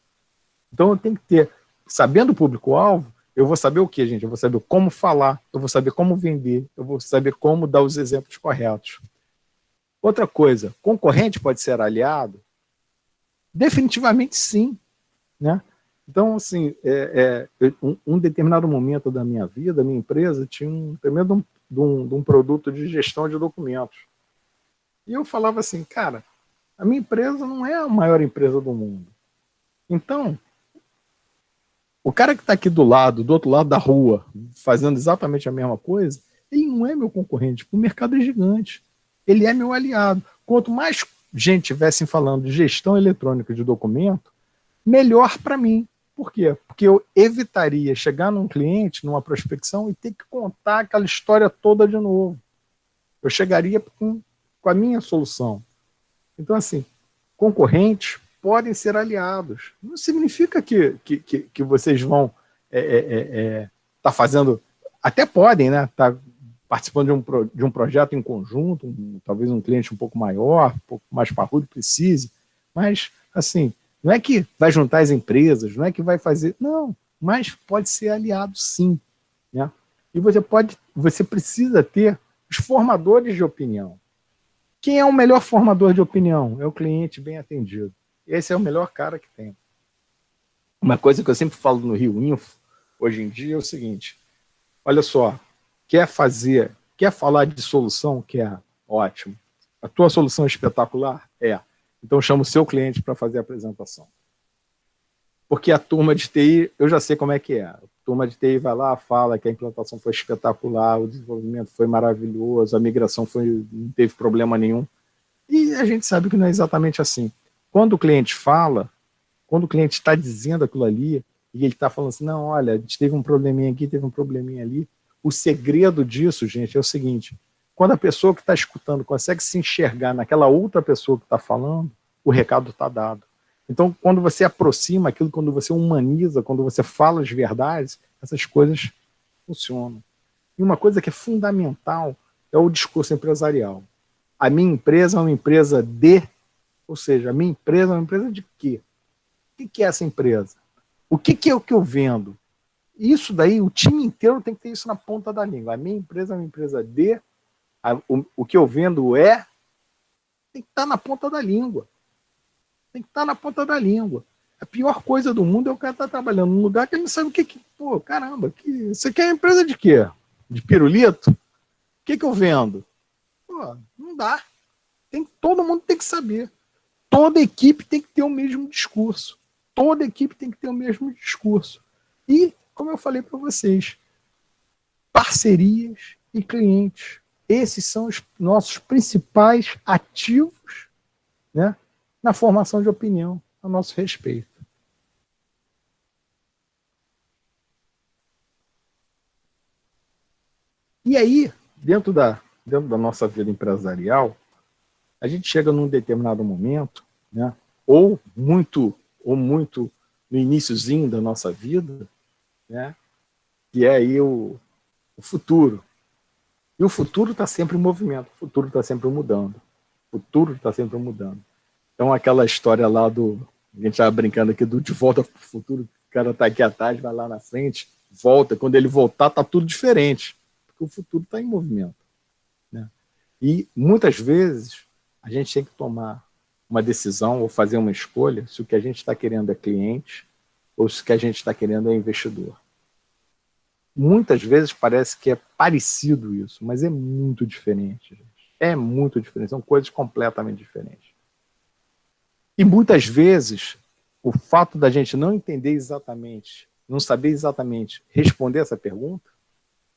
[SPEAKER 2] Então eu tenho que ter, sabendo o público-alvo, eu vou saber o quê, gente? Eu vou saber como falar, eu vou saber como vender, eu vou saber como dar os exemplos corretos. Outra coisa, concorrente pode ser aliado? Definitivamente sim. Né? Então, assim, um determinado momento da minha vida, a minha empresa tinha um tremendo de um produto de gestão de documentos. E eu falava assim, cara, a minha empresa não é a maior empresa do mundo. Então, o cara que está aqui do outro lado da rua, fazendo exatamente a mesma coisa, ele não é meu concorrente, porque o mercado é gigante. Ele é meu aliado. Quanto mais gente tivessem falando de gestão eletrônica de documento, melhor para mim. Por quê? Porque eu evitaria chegar num cliente, numa prospecção, e ter que contar aquela história toda de novo. Eu chegaria com a minha solução. Então, assim, concorrentes podem ser aliados. Não significa que vocês vão tá fazendo... Até podem, né? Tá participando de um projeto em conjunto, talvez um cliente um pouco maior, um pouco mais parrudo precise, mas, assim, não é que vai juntar as empresas, não é que vai fazer... Não, mas pode ser aliado, sim. Né? E você precisa ter os formadores de opinião. Quem é o melhor formador de opinião? É o cliente bem atendido. Esse é o melhor cara que tem. Uma coisa que eu sempre falo no Rio Info, hoje em dia, é o seguinte, olha só, quer falar de solução? Quer? Ótimo. A tua solução é espetacular? É. Então chama o seu cliente para fazer a apresentação. Porque a turma de TI, eu já sei como é que é. A turma de TI vai lá, fala que a implantação foi espetacular, o desenvolvimento foi maravilhoso, a migração não teve problema nenhum. E a gente sabe que não é exatamente assim. Quando o cliente fala, quando o cliente está dizendo aquilo ali, e ele está falando assim, não, olha, a gente teve um probleminha aqui, teve um probleminha ali. O segredo disso, gente, é o seguinte, quando a pessoa que está escutando consegue se enxergar naquela outra pessoa que está falando, o recado está dado. Então, quando você aproxima aquilo, quando você humaniza, quando você fala as verdades, essas coisas funcionam. E uma coisa que é fundamental é o discurso empresarial. A minha empresa é uma empresa ou seja, a minha empresa é uma empresa de quê? O que é essa empresa? O que é o que eu vendo? Isso daí, o time inteiro tem que ter isso na ponta da língua. A minha empresa é uma empresa o que eu vendo tem que estar na ponta da língua. Tem que estar na ponta da língua. A pior coisa do mundo é o cara estar trabalhando num lugar que ele não sabe o que pô, caramba, isso aqui é uma empresa de quê? De pirulito? O que eu vendo? Pô, não dá. Todo mundo tem que saber. Toda equipe tem que ter o mesmo discurso. Toda equipe tem que ter o mesmo discurso. E, como eu falei para vocês, parcerias e clientes. Esses são os nossos principais ativos, né, na formação de opinião a nosso respeito. E aí, dentro da nossa vida empresarial, a gente chega num determinado momento, né, ou muito no iniciozinho da nossa vida, né, que é aí o futuro. E o futuro está sempre em movimento, o futuro está sempre mudando. O futuro está sempre mudando. Então, aquela história lá a gente estava brincando aqui do De Volta para o Futuro, o cara está aqui atrás, vai lá na frente, volta, quando ele voltar está tudo diferente, porque o futuro está em movimento. Né? E, muitas vezes, a gente tem que tomar uma decisão ou fazer uma escolha se o que a gente está querendo é cliente ou se o que a gente está querendo é investidor. Muitas vezes parece que é parecido isso, mas é muito diferente, gente. É muito diferente, são coisas completamente diferentes. E muitas vezes, o fato da gente não entender exatamente, não saber exatamente responder essa pergunta,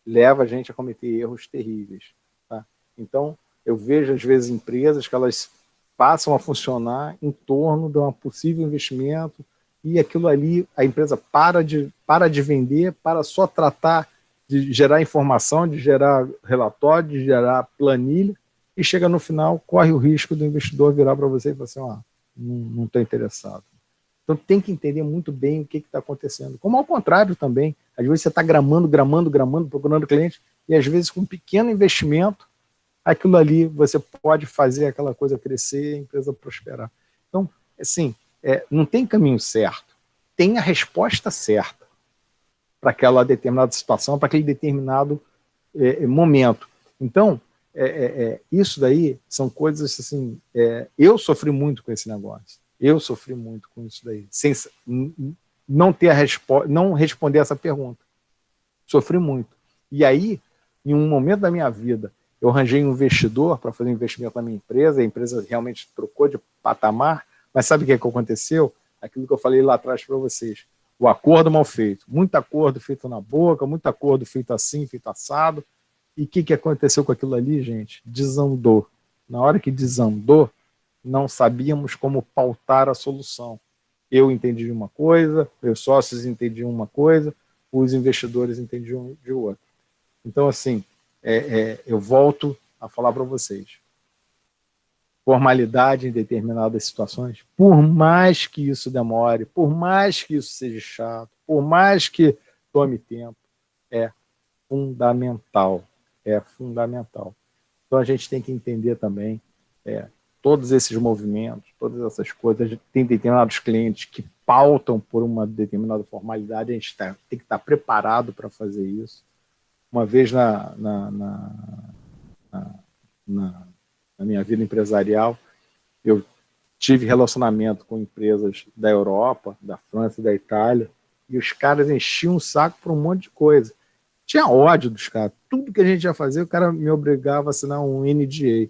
[SPEAKER 2] leva a gente a cometer erros terríveis. Tá? Então, eu vejo, às vezes, empresas que elas passam a funcionar em torno de um possível investimento e aquilo ali, a empresa para de vender, para só tratar de gerar informação, de gerar relatório, de gerar planilha, e chega no final, corre o risco do investidor virar para você e falar assim, não estou interessado. Então tem que entender muito bem o que está acontecendo. Como ao contrário também, às vezes você está gramando, procurando cliente, e às vezes com um pequeno investimento, aquilo ali você pode fazer aquela coisa crescer e a empresa prosperar. Então, assim, não tem caminho certo, tem a resposta certa para aquela determinada situação, para aquele determinado momento. Então, isso daí são coisas assim, eu sofri muito com esse negócio. Eu sofri muito com isso daí, sem não ter não responder essa pergunta. Sofri muito. E aí, em um momento da minha vida, eu arranjei um investidor para fazer um investimento na minha empresa, a empresa realmente trocou de patamar, mas sabe o que aconteceu? Aquilo que eu falei lá atrás para vocês. O acordo mal feito. Muito acordo feito na boca, muito acordo feito assim, feito assado. E o que aconteceu com aquilo ali, gente? Desandou. Na hora que desandou, não sabíamos como pautar a solução. Eu entendi uma coisa, meus sócios entendiam uma coisa, os investidores entendiam de outra. Então, assim, eu volto a falar para vocês. Formalidade em determinadas situações, por mais que isso demore, por mais que isso seja chato, por mais que tome tempo, é fundamental. É fundamental. Então, a gente tem que entender também todos esses movimentos, todas essas coisas. Tem determinados clientes que pautam por uma determinada formalidade, a gente tem que estar preparado para fazer isso. Uma vez na minha vida empresarial, eu tive relacionamento com empresas da Europa, da França e da Itália, e os caras enchiam o saco por um monte de coisa. Tinha ódio dos caras. Tudo que a gente ia fazer, o cara me obrigava a assinar um NDA.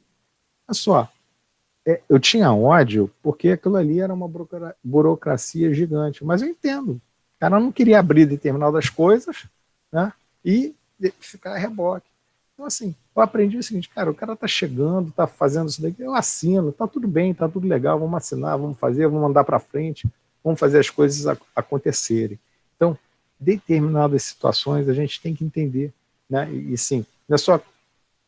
[SPEAKER 2] Olha só, eu tinha ódio porque aquilo ali era uma burocracia gigante. Mas eu entendo. O cara não queria abrir determinadas coisas, né, e ficar a reboque. Então, assim, eu aprendi o seguinte, cara, o cara tá chegando, tá fazendo isso daqui, eu assino, tá tudo bem, tá tudo legal, vamos assinar, vamos fazer, vamos mandar para frente, vamos fazer as coisas acontecerem. Então, determinadas situações a gente tem que entender, né? E sim, não é só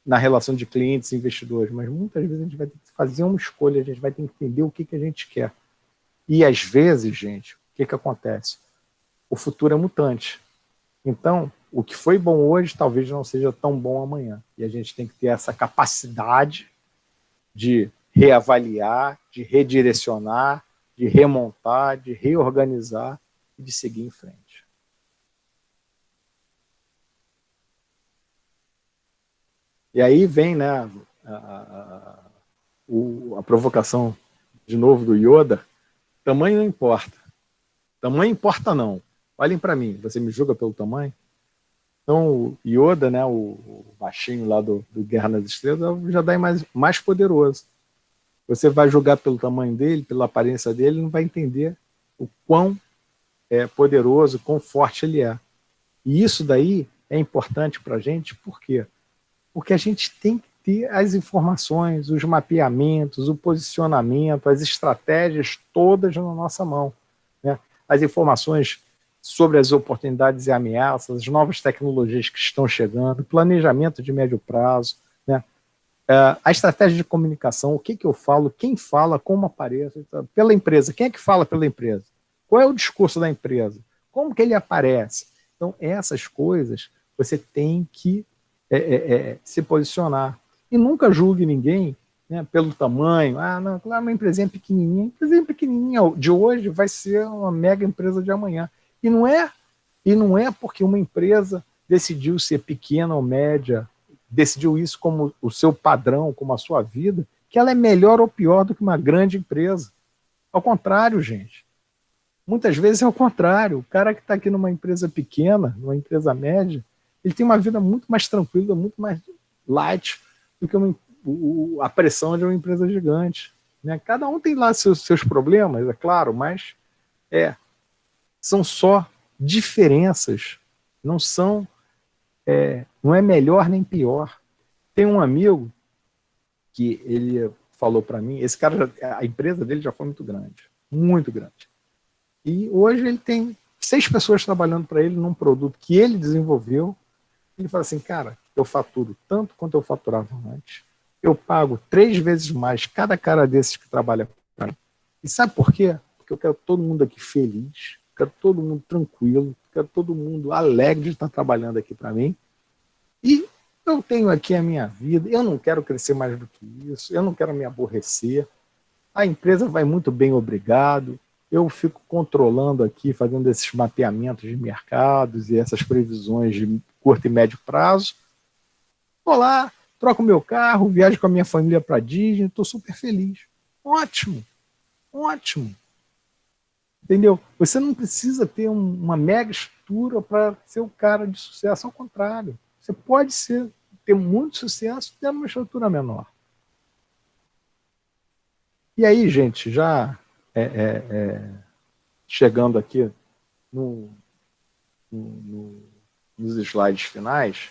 [SPEAKER 2] na relação de clientes e investidores, mas muitas vezes a gente vai ter que fazer uma escolha, a gente vai ter que entender o que a gente quer. E às vezes, gente, o que acontece? O futuro é mutante. Então, o que foi bom hoje talvez não seja tão bom amanhã. E a gente tem que ter essa capacidade de reavaliar, de redirecionar, de remontar, de reorganizar e de seguir em frente. E aí vem, né, a provocação de novo do Yoda. Tamanho não importa. Tamanho importa não. Olhem para mim, você me julga pelo tamanho? Então o Yoda, né, o baixinho lá do Guerra nas Estrelas, é o Jedi mais poderoso. Você vai julgar pelo tamanho dele, pela aparência dele, não vai entender o quão poderoso, quão forte ele é. E isso daí é importante para a gente, por quê? Porque a gente tem que ter as informações, os mapeamentos, o posicionamento, as estratégias todas na nossa mão, né? As informações sobre as oportunidades e ameaças, as novas tecnologias que estão chegando, planejamento de médio prazo, né? A estratégia de comunicação, o que eu falo, quem fala, como aparece, pela empresa, quem é que fala pela empresa? Qual é o discurso da empresa? Como que ele aparece? Então, essas coisas você tem que se posicionar. E nunca julgue ninguém, né, pelo tamanho. Não, claro, uma empresinha pequenininha. Uma empresinha pequenininha de hoje vai ser uma mega empresa de amanhã. E não é porque uma empresa decidiu ser pequena ou média, decidiu isso como o seu padrão, como a sua vida, que ela é melhor ou pior do que uma grande empresa. Ao contrário, gente. Muitas vezes é ao contrário. O cara que está aqui numa empresa pequena, numa empresa média, ele tem uma vida muito mais tranquila, muito mais light do que a pressão de uma empresa gigante. né? Cada um tem lá seus problemas, é claro, mas são só diferenças, não é melhor nem pior. Tem um amigo que ele falou para mim, esse cara, a empresa dele já foi muito grande, muito grande. E hoje ele tem 6 pessoas trabalhando para ele num produto que ele desenvolveu. Ele fala assim, cara, eu faturo tanto quanto eu faturava antes. Eu pago 3 vezes mais cada cara desses que trabalha para mim. E sabe por quê? Porque eu quero todo mundo aqui feliz, quero todo mundo tranquilo, quero todo mundo alegre de estar trabalhando aqui para mim. E eu tenho aqui a minha vida, eu não quero crescer mais do que isso, eu não quero me aborrecer. A empresa vai muito bem, obrigado. Eu fico controlando aqui, fazendo esses mapeamentos de mercados e essas previsões de curto e médio prazo. Vou lá, troco meu carro, viajo com a minha família para Disney, estou super feliz. Ótimo, ótimo. Entendeu? Você não precisa ter uma mega estrutura para ser um cara de sucesso, ao contrário. Você pode ter muito sucesso tendo uma estrutura menor. E aí, gente, já chegando aqui nos slides finais,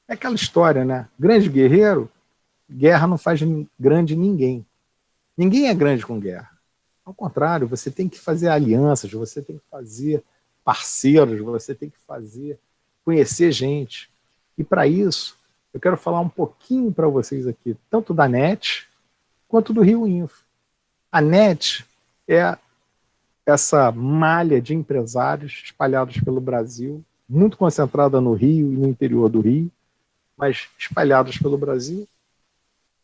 [SPEAKER 2] é aquela história, né? Grande guerreiro, guerra não faz grande ninguém. Ninguém é grande com guerra. Ao contrário, você tem que fazer alianças, você tem que fazer parceiros, você tem que conhecer gente. E para isso, eu quero falar um pouquinho para vocês aqui, tanto da NET quanto do Rio Info. A NET é essa malha de empresários espalhados pelo Brasil, muito concentrada no Rio e no interior do Rio, mas espalhados pelo Brasil,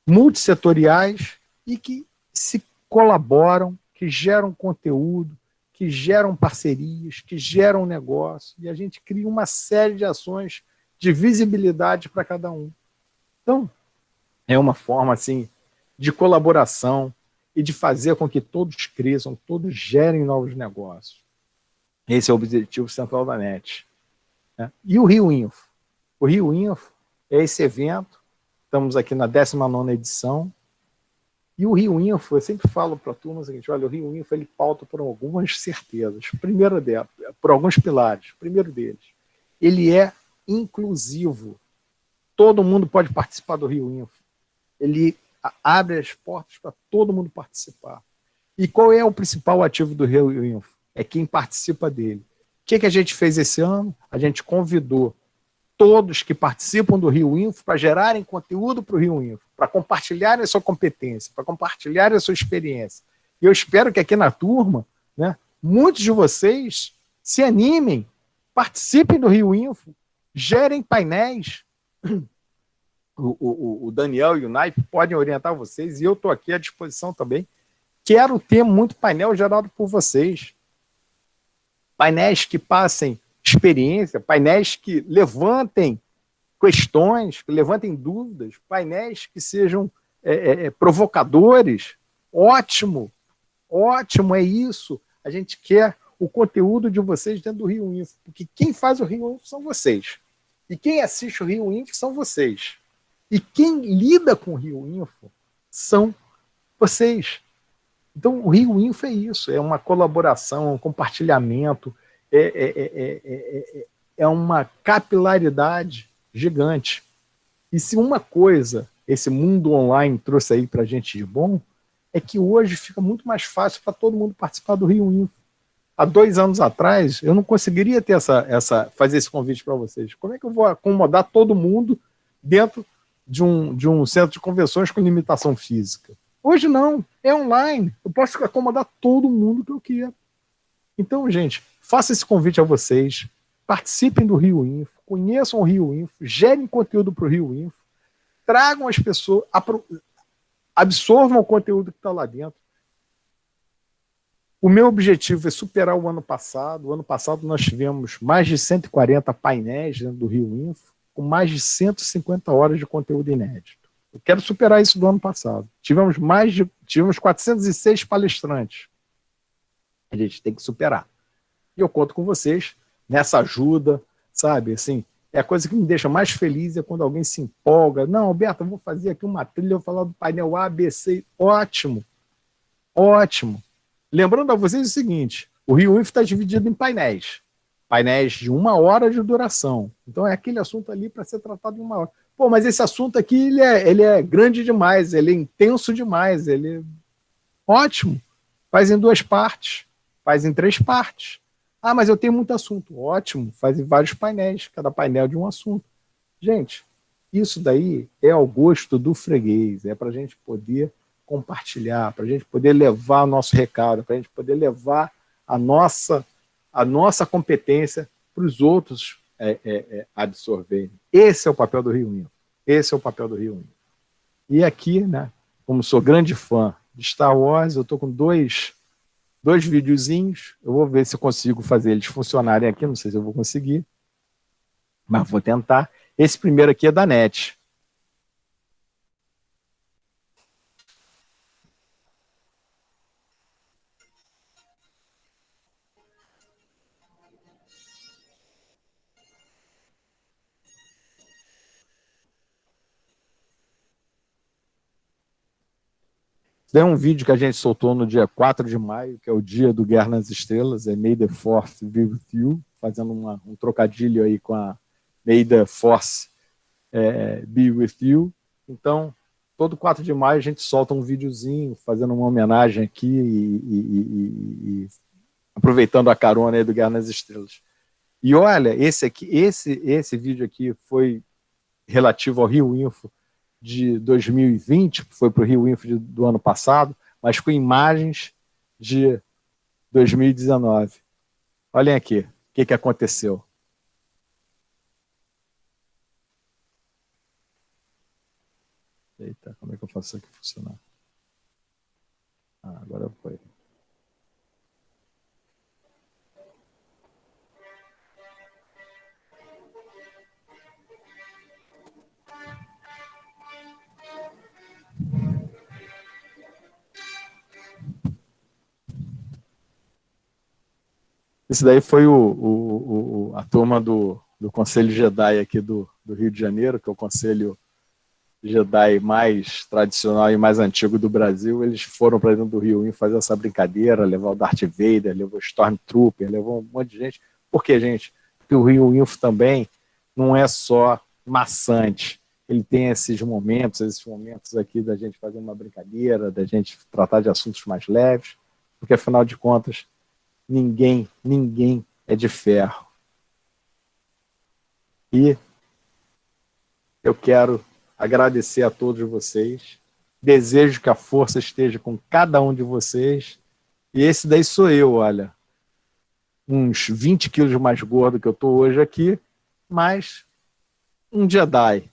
[SPEAKER 2] multissetoriais e que se colaboram, que geram conteúdo, que geram parcerias, que geram negócio, e a gente cria uma série de ações de visibilidade para cada um. Então, é uma forma assim de colaboração e de fazer com que todos cresçam, todos gerem novos negócios. Esse é o objetivo central da NET. E o Rio Info? O Rio Info é esse evento, estamos aqui na 19ª edição, e o Rio Info, eu sempre falo para a turma o seguinte, olha, o Rio Info ele pauta por algumas certezas. Primeiro delas, por alguns pilares. Primeiro deles, ele é inclusivo. Todo mundo pode participar do Rio Info. Ele abre as portas para todo mundo participar. E qual é o principal ativo do Rio Info? É quem participa dele. O que a gente fez esse ano? A gente convidou todos que participam do Rio Info para gerarem conteúdo para o Rio Info, para compartilharem a sua competência, para compartilharem a sua experiência. E eu espero que aqui na turma, né, muitos de vocês se animem, participem do Rio Info, gerem painéis. O Daniel e o Naipe podem orientar vocês, e eu estou aqui à disposição também. Quero ter muito painel gerado por vocês. Painéis que passem experiência, painéis que levantem questões, que levantem dúvidas, painéis que sejam provocadores. Ótimo, ótimo, é isso. A gente quer o conteúdo de vocês dentro do Rio Info, porque quem faz o Rio Info são vocês. E quem assiste o Rio Info são vocês. E quem lida com o Rio Info são vocês. Então, o Rio Info é isso, é uma colaboração, um compartilhamento, é uma capilaridade gigante. E se uma coisa esse mundo online trouxe aí para a gente de bom, é que hoje fica muito mais fácil para todo mundo participar do Rio Info. Há 2 anos atrás, eu não conseguiria ter fazer esse convite para vocês. Como é que eu vou acomodar todo mundo dentro de um centro de convenções com limitação física? Hoje não, é online. Eu posso acomodar todo mundo que eu quero. Então, gente, faça esse convite a vocês, participem do Rio Info, conheçam o Rio Info, gerem conteúdo para o Rio Info, tragam as pessoas, absorvam o conteúdo que está lá dentro. O meu objetivo é superar o ano passado. O ano passado nós tivemos mais de 140 painéis dentro do Rio Info, com mais de 150 horas de conteúdo inédito. Eu quero superar isso do ano passado. Tivemos 406 palestrantes. A gente tem que superar. E eu conto com vocês nessa ajuda, sabe? Assim, a coisa que me deixa mais feliz é quando alguém se empolga. Não, Alberto, eu vou fazer aqui uma trilha, eu vou falar do painel A, B, C. Ótimo, ótimo. Lembrando a vocês o seguinte, o Rio Info está dividido em painéis. Painéis de 1 hora de duração. Então é aquele assunto ali para ser tratado em 1 hora. Pô, mas esse assunto aqui, ele é grande demais, ele é intenso demais, ele é ótimo. Faz em 2 partes, faz em 3 partes. Ah, mas eu tenho muito assunto. Ótimo, faz em vários painéis, cada painel de um assunto. Gente, isso daí é ao gosto do freguês, é para a gente poder compartilhar, para a gente poder levar o nosso recado, para a gente poder levar a nossa competência para os outros absorverem. Esse é o papel do Rio Info. Esse é o papel do Rio Info. E aqui, né, como sou grande fã de Star Wars, eu estou com dois videozinhos, eu vou ver se eu consigo fazer eles funcionarem aqui, não sei se eu vou conseguir, mas vou tentar. Esse primeiro aqui é da NET. Tem um vídeo que a gente soltou no dia 4 de maio, que é o dia do Guerra nas Estrelas, é May the Force be with you, fazendo um trocadilho aí com a May the Force be with you. Então, todo 4 de maio a gente solta um videozinho, fazendo uma homenagem aqui e aproveitando a carona aí do Guerra nas Estrelas. E olha, esse vídeo aqui foi relativo ao Rio Info de 2020, foi para o Rio Info do ano passado, mas com imagens de 2019. Olhem aqui, o que aconteceu. Eita, como é que eu faço isso aqui funcionar? Agora foi. Esse daí foi a turma do Conselho Jedi aqui do Rio de Janeiro, que é o Conselho Jedi mais tradicional e mais antigo do Brasil. Eles foram para dentro do Rio Info fazer essa brincadeira, levar o Darth Vader, levou o Stormtrooper, levou um monte de gente. Por quê, gente? Porque o Rio Info também não é só maçante. Ele tem esses momentos aqui da gente fazer uma brincadeira, da gente tratar de assuntos mais leves, porque afinal de contas, ninguém é de ferro. E eu quero agradecer a todos vocês. Desejo que a força esteja com cada um de vocês. E esse daí sou eu, olha. Uns 20 quilos mais gordo que eu estou hoje aqui, mas um Jedi.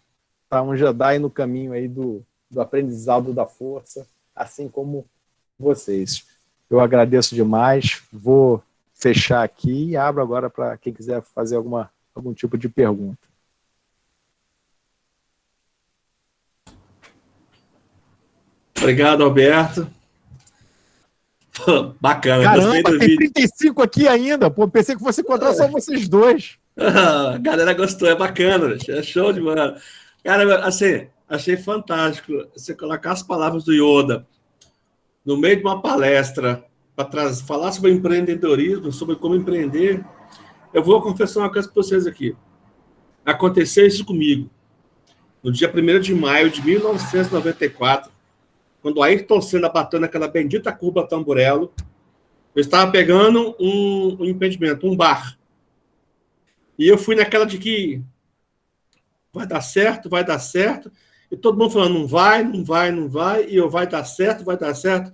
[SPEAKER 2] Tá? Um Jedi no caminho aí do aprendizado da força, assim como vocês. Eu agradeço demais, vou fechar aqui e abro agora para quem quiser fazer algum tipo de pergunta.
[SPEAKER 1] Obrigado, Alberto. Pô, bacana,
[SPEAKER 2] Caramba,
[SPEAKER 1] gostei do
[SPEAKER 2] tem
[SPEAKER 1] vídeo.
[SPEAKER 2] 35 aqui ainda, pô, pensei que fosse encontrar só vocês dois.
[SPEAKER 1] A galera gostou, é bacana, é show de bola. Cara, assim, achei fantástico você colocar as palavras do Yoda no meio de uma palestra para falar sobre empreendedorismo, sobre como empreender. Eu vou confessar uma coisa para vocês aqui. Aconteceu isso comigo no dia 1º de maio de 1994, quando o Ayrton Senna bateu naquela bendita curva Tamburello. Eu estava pegando um empreendimento, um bar. E eu fui naquela de que vai dar certo, vai dar certo. E todo mundo falando, não vai, não vai, não vai. E eu, vai dar certo, vai dar certo.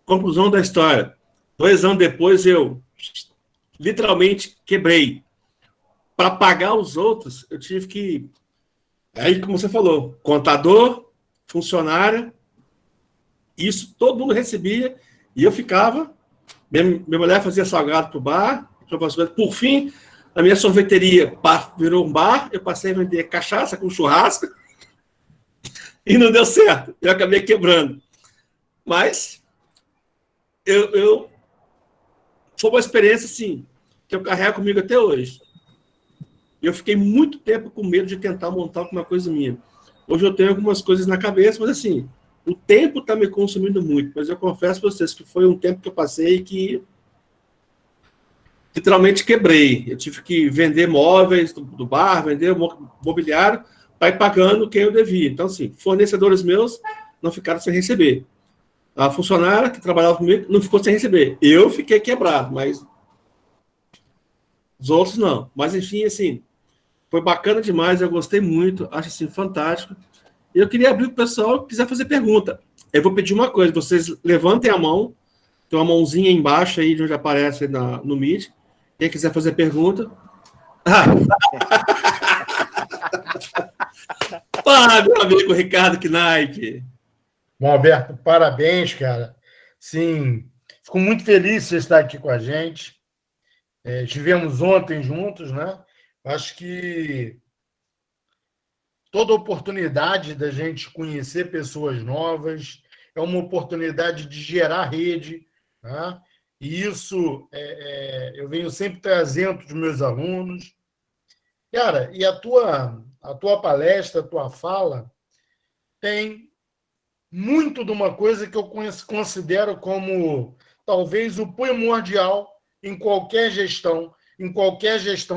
[SPEAKER 1] Conclusão da história. 2 anos depois, eu literalmente quebrei. Para pagar os outros, eu tive que... Aí, como você falou, contador, funcionária, isso todo mundo recebia. E eu ficava... Minha mulher fazia salgado para o bar. Por fim, a minha sorveteria virou um bar. Eu passei a vender cachaça com churrasco. E não deu certo. Eu acabei quebrando. Mas foi uma experiência, assim, que eu carrego comigo até hoje. eu fiquei muito tempo com medo de tentar montar alguma coisa minha. Hoje eu tenho algumas coisas na cabeça, mas assim, o tempo está me consumindo muito. Mas eu confesso para vocês que foi um tempo que eu passei que literalmente quebrei. Eu tive que vender móveis do bar, vender mobiliário, para ir pagando quem eu devia. Então, assim, fornecedores meus não ficaram sem receber. A funcionária que trabalhava comigo não ficou sem receber. Eu fiquei quebrado, mas os outros não. Mas, enfim, assim, foi bacana demais, eu gostei muito, acho assim, fantástico. E eu queria abrir para o pessoal que quiser fazer pergunta. Eu vou pedir uma coisa, vocês levantem a mão, tem uma mãozinha embaixo aí de onde aparece no Meet. Quem quiser fazer pergunta. Meu amigo Ricardo Knaip.
[SPEAKER 3] Bom, Alberto, parabéns, cara. Sim, fico muito feliz de você estar aqui com a gente. Estivemos ontem juntos, né? Acho que toda oportunidade da gente conhecer pessoas novas é uma oportunidade de gerar rede, né? E isso eu venho sempre trazendo para os meus alunos. Cara, e a tua palestra, a tua fala, tem muito de uma coisa que eu considero como talvez o primordial em qualquer gestão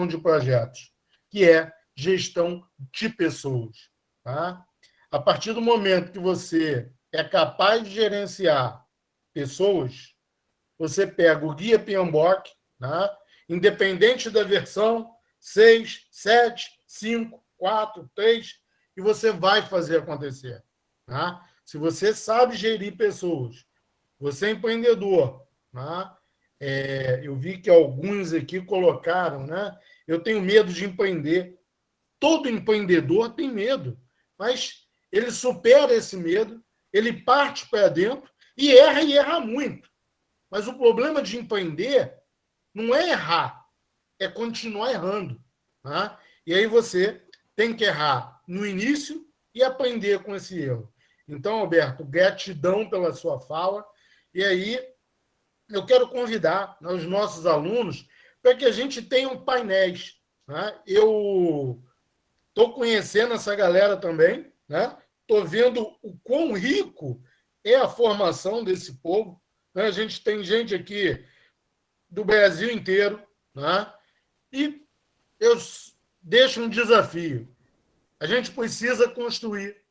[SPEAKER 3] de projetos, que é gestão de pessoas. Tá? A partir do momento que você é capaz de gerenciar pessoas, você pega o guia PMBOK, tá? Independente da versão 6, 7, 5, 4, 3, e você vai fazer acontecer. Tá? Se você sabe gerir pessoas, você é empreendedor, tá? Eu vi que alguns aqui colocaram, né? Eu tenho medo de empreender. Todo empreendedor tem medo, mas ele supera esse medo, ele parte para dentro e erra muito. Mas o problema de empreender não é errar, é continuar errando. Tá? E aí você tem que errar no início e aprender com esse erro. Então, Alberto, gratidão pela sua fala. E aí eu quero convidar os nossos alunos para que a gente tenha painéis. Né? Eu estou conhecendo essa galera também, né? Estou vendo o quão rico é a formação desse povo. Né? A gente tem gente aqui do Brasil inteiro, né? E eu deixo um desafio. A gente precisa construir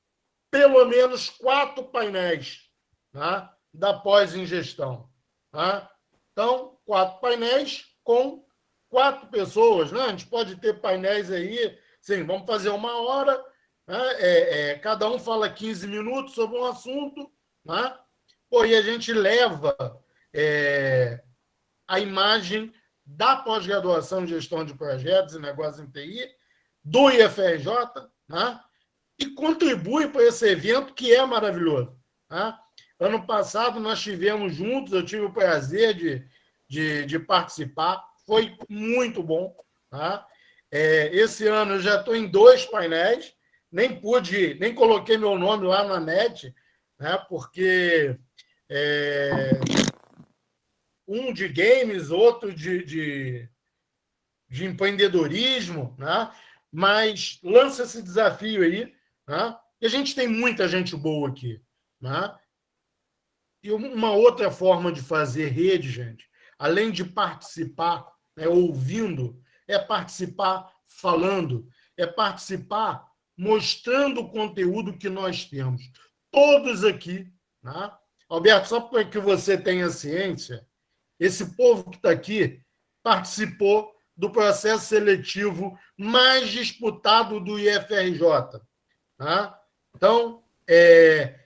[SPEAKER 3] pelo menos 4 painéis, né? Da pós-ingestão. Né? Então, 4 painéis com 4 pessoas. Né? A gente pode ter painéis aí, sim, vamos fazer 1 hora, né? Cada um fala 15 minutos sobre um assunto, né? Pô, e a gente leva a imagem da pós-graduação em gestão de projetos e negócios em TI, do IFRJ, né? E contribui para esse evento que é maravilhoso. Né? Ano passado nós estivemos juntos, eu tive o prazer de participar, foi muito bom. Tá? Esse ano eu já estou em 2 painéis, nem coloquei meu nome lá na net, né? Porque um de games, outro de empreendedorismo, né? Mas lança esse desafio aí, né? E a gente tem muita gente boa aqui, né? E uma outra forma de fazer rede, gente, além de participar, né, ouvindo, é participar falando, é participar mostrando o conteúdo que nós temos. Todos aqui, né? Alberto, só para que você tenha ciência, esse povo que está aqui participou do processo seletivo mais disputado do IFRJ. Tá? Então,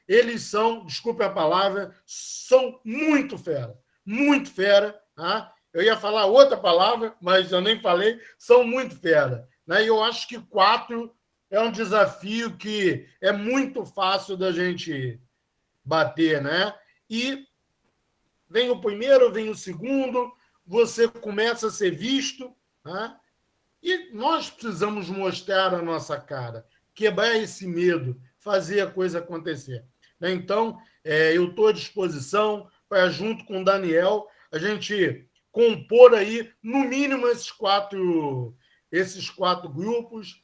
[SPEAKER 3] eles são, desculpe a palavra, são muito fera. Muito fera. Tá? Eu ia falar outra palavra, mas eu nem falei, são muito fera. Né? E eu acho que 4 é um desafio que é muito fácil da gente bater. Né? E vem o primeiro, vem o segundo, você começa a ser visto, né? E nós precisamos mostrar a nossa cara, quebrar esse medo, fazer a coisa acontecer. Então, eu estou à disposição para, junto com o Daniel, a gente compor aí, no mínimo, esses 4 esses 4 grupos.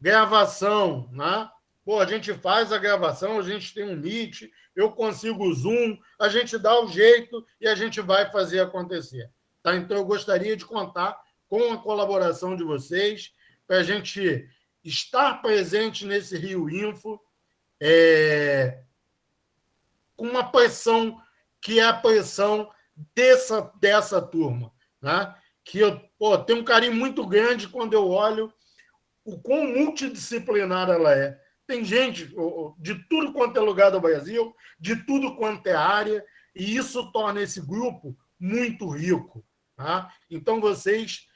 [SPEAKER 3] Gravação, né? Pô, a gente faz a gravação, a gente tem um Meet, eu consigo o Zoom, a gente dá o jeito e a gente vai fazer acontecer. Tá? Então, eu gostaria de contar com a colaboração de vocês para a gente estar presente nesse Rio Info, com uma pressão que é a pressão dessa turma, né? Que eu tenho um carinho muito grande quando eu olho o quão multidisciplinar ela é. Tem gente de tudo quanto é lugar do Brasil, de tudo quanto é área, e isso torna esse grupo muito rico. Tá? Então, vocês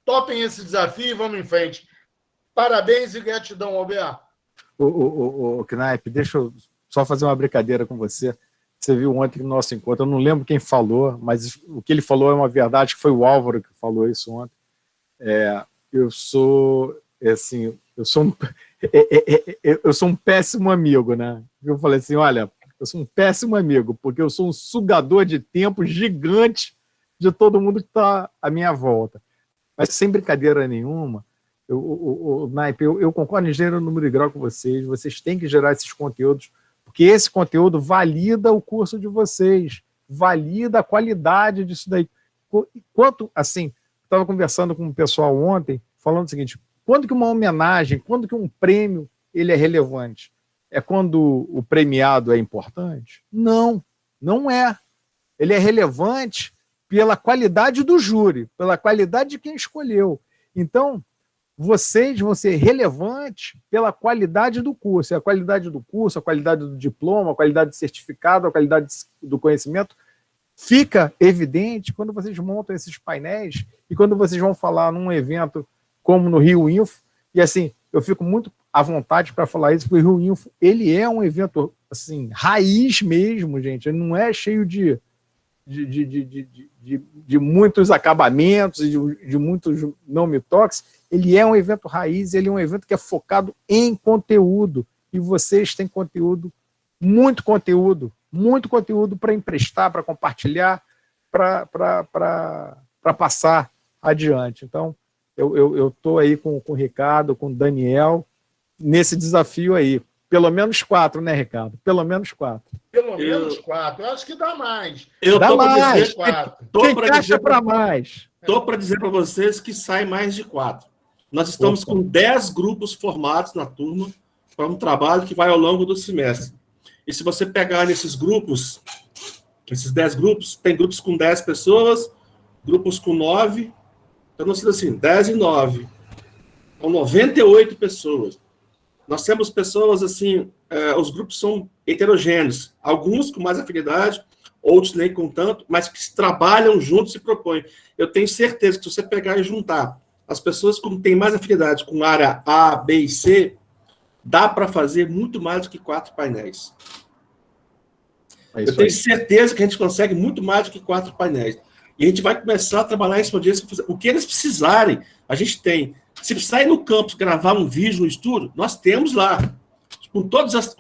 [SPEAKER 3] topem esse desafio e vamos em frente. Parabéns e gratidão, OBA.
[SPEAKER 2] O Knaip, deixa eu só fazer uma brincadeira com você. Você viu ontem no nosso encontro, eu não lembro quem falou, mas o que ele falou é uma verdade, que foi o Álvaro que falou isso ontem. Eu sou um péssimo amigo, né? Eu falei assim, olha, eu sou um péssimo amigo, porque eu sou um sugador de tempo gigante de todo mundo que está à minha volta. Mas sem brincadeira nenhuma, Naipe, eu concordo em gênero, número e grau com vocês têm que gerar esses conteúdos, porque esse conteúdo valida o curso de vocês, valida a qualidade disso daí. Quanto, assim, estava conversando com o pessoal ontem, falando o seguinte, quando que uma homenagem, quando que um prêmio ele é relevante? É quando o premiado é importante? Não, não é. Ele é relevante pela qualidade do júri, pela qualidade de quem escolheu. Então, vocês vão ser relevantes pela qualidade do curso. E a qualidade do curso, a qualidade do diploma, a qualidade do certificado, a qualidade do conhecimento fica evidente quando vocês montam esses painéis e quando vocês vão falar num evento como no Rio Info. E assim, eu fico muito à vontade para falar isso, porque o Rio Info, ele é um evento assim, raiz mesmo, gente. Ele não é cheio de muitos acabamentos e de muitos não-me-toques. Ele é um evento raiz, ele é um evento que é focado em conteúdo. E vocês têm muito conteúdo para emprestar, para compartilhar, para passar adiante. Então, eu estou aí com o Ricardo, com o Daniel, nesse desafio aí. Pelo menos 4, né, Ricardo? Pelo menos 4.
[SPEAKER 3] Pelo menos 4. Eu acho que dá mais.
[SPEAKER 2] Dá mais.
[SPEAKER 3] Tem
[SPEAKER 2] caixa para mais.
[SPEAKER 1] Estou para dizer para vocês que sai mais de 4. Nós estamos com 10 grupos formados na turma para um trabalho que vai ao longo do semestre. E se você pegar nesses grupos, esses 10 grupos, tem grupos com 10 pessoas, grupos com 9, então não sendo assim, 10 e 9. São 98 pessoas. Nós temos pessoas assim, os grupos são heterogêneos, alguns com mais afinidade, outros nem com tanto, mas que trabalham juntos e propõem. Eu tenho certeza que se você pegar e juntar as pessoas que têm mais afinidade com área A, B e C, dá para fazer muito mais do que 4 painéis. Eu tenho certeza que a gente consegue muito mais do que 4 painéis. E a gente vai começar a trabalhar em cima disso. O que eles precisarem, a gente tem. Se precisar ir no campus gravar um vídeo no estúdio, nós temos lá. Com todos os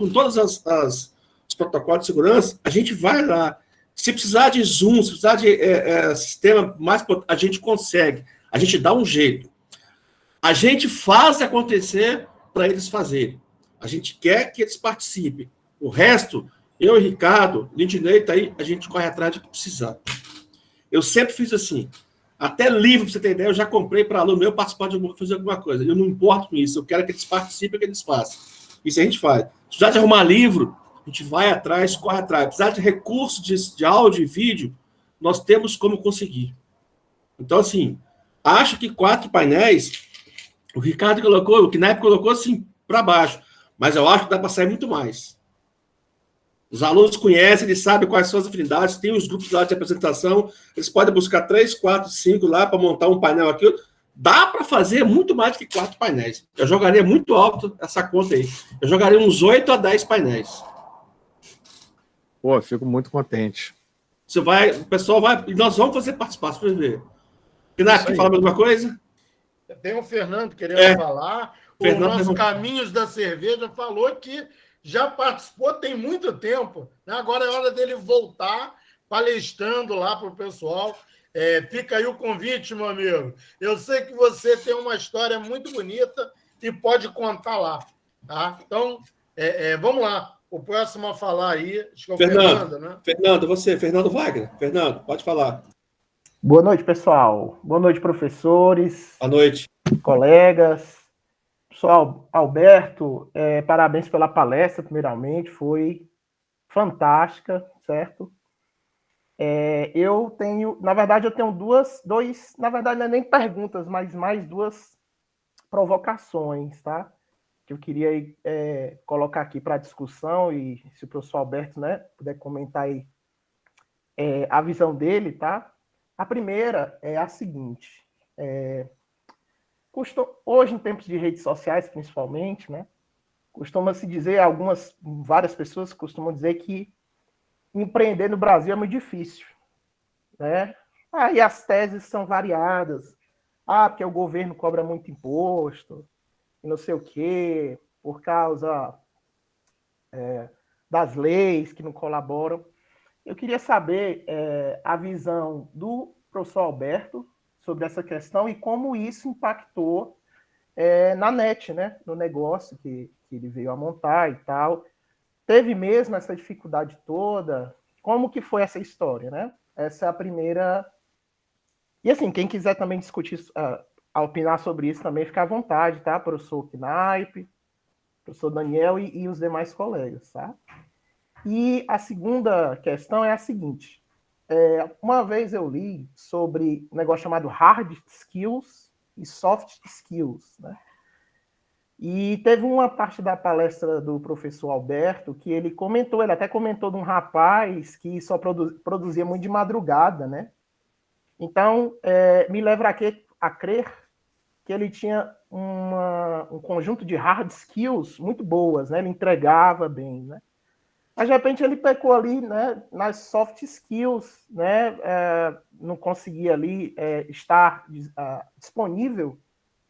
[SPEAKER 1] protocolos de segurança, a gente vai lá. Se precisar de Zoom, se precisar de sistema mais, a gente consegue. A gente dá um jeito. A gente faz acontecer para eles fazerem. A gente quer que eles participem. O resto, eu e Ricardo, Lindinei está aí, a gente corre atrás de que precisar. Eu sempre fiz assim. Até livro, para você ter ideia, eu já comprei para aluno meu participar de fazer alguma coisa. Eu não importo com isso. Eu quero que eles participem, que eles façam. Isso a gente faz. Se precisar de arrumar livro, a gente vai atrás, corre atrás. Precisar de recursos de áudio e vídeo, nós temos como conseguir. Então, assim, acho que 4 painéis, o Ricardo colocou, o Knaip colocou assim, para baixo. Mas eu acho que dá para sair muito mais. Os alunos conhecem, eles sabem quais são as afinidades, tem os grupos lá de apresentação, eles podem buscar 3, 4, 5 lá para montar um painel aqui. Dá para fazer muito mais do que 4 painéis. Eu jogaria muito alto essa conta aí. Eu jogaria uns 8 a 10 painéis.
[SPEAKER 2] Pô, fico muito contente.
[SPEAKER 1] O pessoal vai... E nós vamos fazer participação para ver. Knaip, quer falar mais alguma coisa?
[SPEAKER 3] Tem o Fernando querendo falar. O nosso Caminhos da Cerveja falou que já participou tem muito tempo. Né? Agora é hora dele voltar palestrando lá para o pessoal. Fica aí o convite, meu amigo. Eu sei que você tem uma história muito bonita e pode contar lá. Tá? Então, vamos lá. O próximo a falar aí, acho que é o Fernando, né?
[SPEAKER 1] Fernando, você, Fernando Wagner. Fernando, pode falar.
[SPEAKER 4] Boa noite, pessoal. Boa noite, professores.
[SPEAKER 1] Boa noite.
[SPEAKER 4] Colegas. Pessoal, Alberto, parabéns pela palestra, primeiramente. Foi fantástica, certo? Na verdade, eu tenho na verdade, não é nem perguntas, mas mais duas provocações, tá? Que eu queria colocar aqui para discussão e se o professor Alberto, né, puder comentar aí a visão dele, tá? A primeira é a seguinte, hoje, em tempos de redes sociais, principalmente, né, costuma-se dizer, várias pessoas costumam dizer que empreender no Brasil é muito difícil, né? Aí as teses são variadas. Porque o governo cobra muito imposto, e não sei o quê, por causa das leis que não colaboram. Eu queria saber a visão do professor Alberto sobre essa questão e como isso impactou na NET, né? No negócio que ele veio a montar e tal. Teve mesmo essa dificuldade toda? Como que foi essa história, né? Essa é a primeira. E assim, quem quiser também discutir, opinar sobre isso também, fica à vontade, tá? Professor Knaip, professor Daniel e os demais colegas, tá? E a segunda questão é a seguinte. Uma vez eu li sobre um negócio chamado hard skills e soft skills, né? E teve uma parte da palestra do professor Alberto que ele até comentou de um rapaz que só produzia muito de madrugada, né? Então, me leva a crer que ele tinha um conjunto de hard skills muito boas, né? Ele entregava bem, né? Mas, de repente, ele pecou ali, né, nas soft skills, né? Não conseguia ali estar disponível,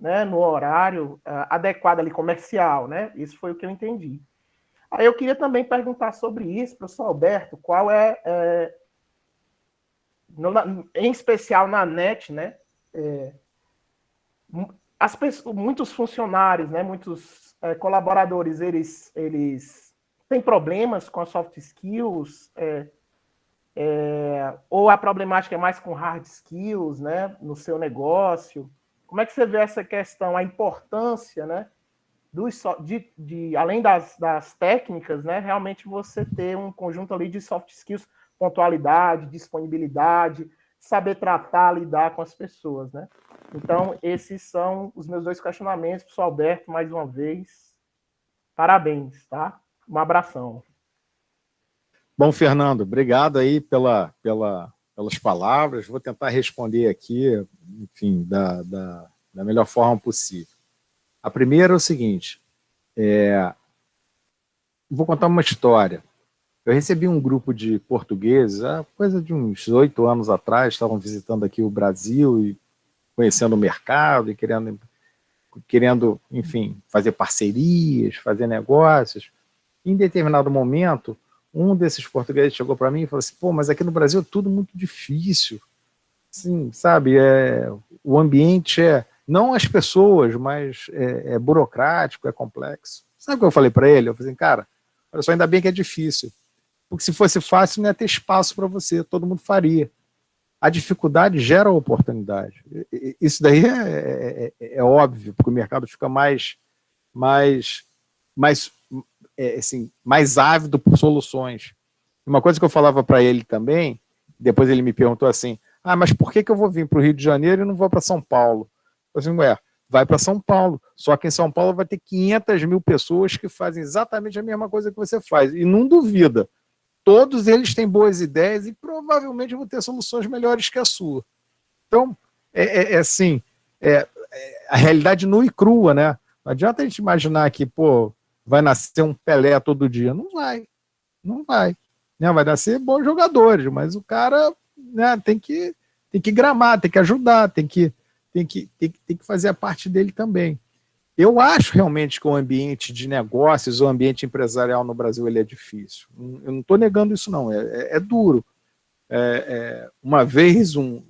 [SPEAKER 4] né, no horário adequado ali, comercial, né? Isso foi o que eu entendi. Aí eu queria também perguntar sobre isso, professor Alberto, qual em especial na NET, né? Muitos funcionários, né, muitos colaboradores, eles têm problemas com as soft skills, ou a problemática é mais com hard skills, né, no seu negócio. Como é que você vê essa questão, a importância, né, além das técnicas, né, realmente você ter um conjunto ali de soft skills, pontualidade, disponibilidade, saber tratar, lidar com as pessoas, né? Então, esses são os meus dois questionamentos, professor Alberto, mais uma vez. Parabéns, tá? Um abração.
[SPEAKER 2] Bom, Fernando, obrigado aí pelas palavras. Vou tentar responder aqui, enfim, da melhor forma possível. A primeira é o seguinte, vou contar uma história. Eu recebi um grupo de portugueses, coisa de uns 8 anos atrás, estavam visitando aqui o Brasil e conhecendo o mercado e querendo, enfim, fazer parcerias, fazer negócios. Em determinado momento, um desses portugueses chegou para mim e falou assim, pô, mas aqui no Brasil é tudo muito difícil. Assim, sabe, o ambiente não as pessoas, mas é burocrático, é complexo. Sabe o que eu falei para ele? Eu falei assim, cara, olha só, ainda bem que é difícil. Porque se fosse fácil, não ia ter espaço para você, todo mundo faria. A dificuldade gera oportunidade. Isso daí é óbvio, porque o mercado fica mais ávido por soluções. Uma coisa que eu falava para ele também, depois ele me perguntou assim, mas por que eu vou vir para o Rio de Janeiro e não vou para São Paulo? Eu falei assim, vai para São Paulo, só que em São Paulo vai ter 500 mil pessoas que fazem exatamente a mesma coisa que você faz, e não duvida, todos eles têm boas ideias e provavelmente vão ter soluções melhores que a sua. Então, assim, a realidade nua e crua, né? Não adianta a gente imaginar que, pô, vai nascer um Pelé todo dia. Não vai. Né? Vai nascer bons jogadores, mas o cara, né, tem que gramar, tem que ajudar, tem que fazer a parte dele também. Eu acho realmente que o ambiente de negócios, o ambiente empresarial no Brasil, ele é difícil. Eu não estou negando isso, não. É duro. Uma vez um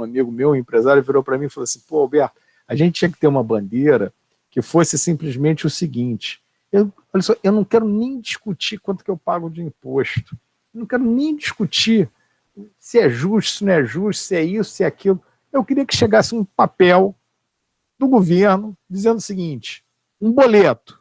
[SPEAKER 2] amigo meu, um empresário, virou para mim e falou assim, pô, Alberto, a gente tinha que ter uma bandeira que fosse simplesmente o seguinte, olha só, eu não quero nem discutir quanto que eu pago de imposto, eu não quero nem discutir se é justo, se não é justo, se é isso, se é aquilo. Eu queria que chegasse um papel do governo dizendo o seguinte, um boleto,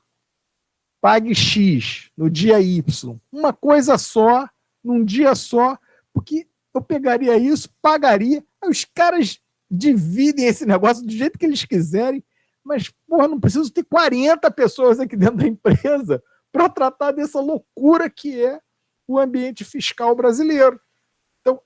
[SPEAKER 2] pague X no dia Y, uma coisa só, num dia só, porque eu pegaria isso, pagaria, aí os caras dividem esse negócio do jeito que eles quiserem, mas, porra, não preciso ter 40 pessoas aqui dentro da empresa para tratar dessa loucura que é o ambiente fiscal brasileiro. Então,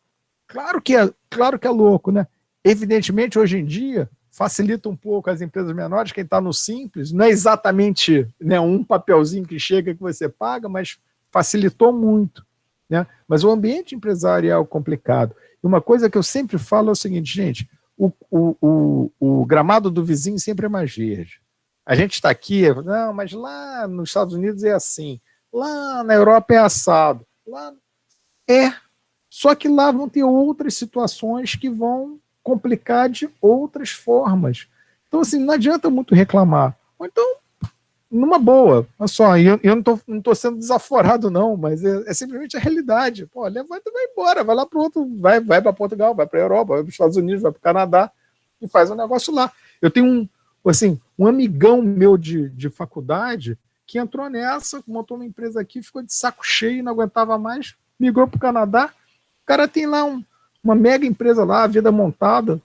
[SPEAKER 2] claro que é louco, né? Evidentemente, hoje em dia, facilita um pouco as empresas menores, quem está no Simples, não é exatamente, né, um papelzinho que chega que você paga, mas facilitou muito, né? Mas o ambiente empresarial é complicado. E uma coisa que eu sempre falo é o seguinte, gente, o gramado do vizinho sempre é mais verde. A gente está aqui, não, mas lá nos Estados Unidos é assim, lá na Europa é assado, lá só que lá vão ter outras situações que vão complicar de outras formas. Então, assim, não adianta muito reclamar. Ou então, numa boa, olha só, eu não estou sendo desaforado, não, mas é simplesmente a realidade. Pô, levanta e vai embora, vai lá para outro, vai para Portugal, vai para a Europa, vai para os Estados Unidos, vai para o Canadá e faz um negócio lá. Eu tenho um amigão meu de faculdade que entrou nessa, montou uma empresa aqui, ficou de saco cheio, não aguentava mais, migrou para o Canadá. O cara tem lá uma mega empresa lá, a vida montada,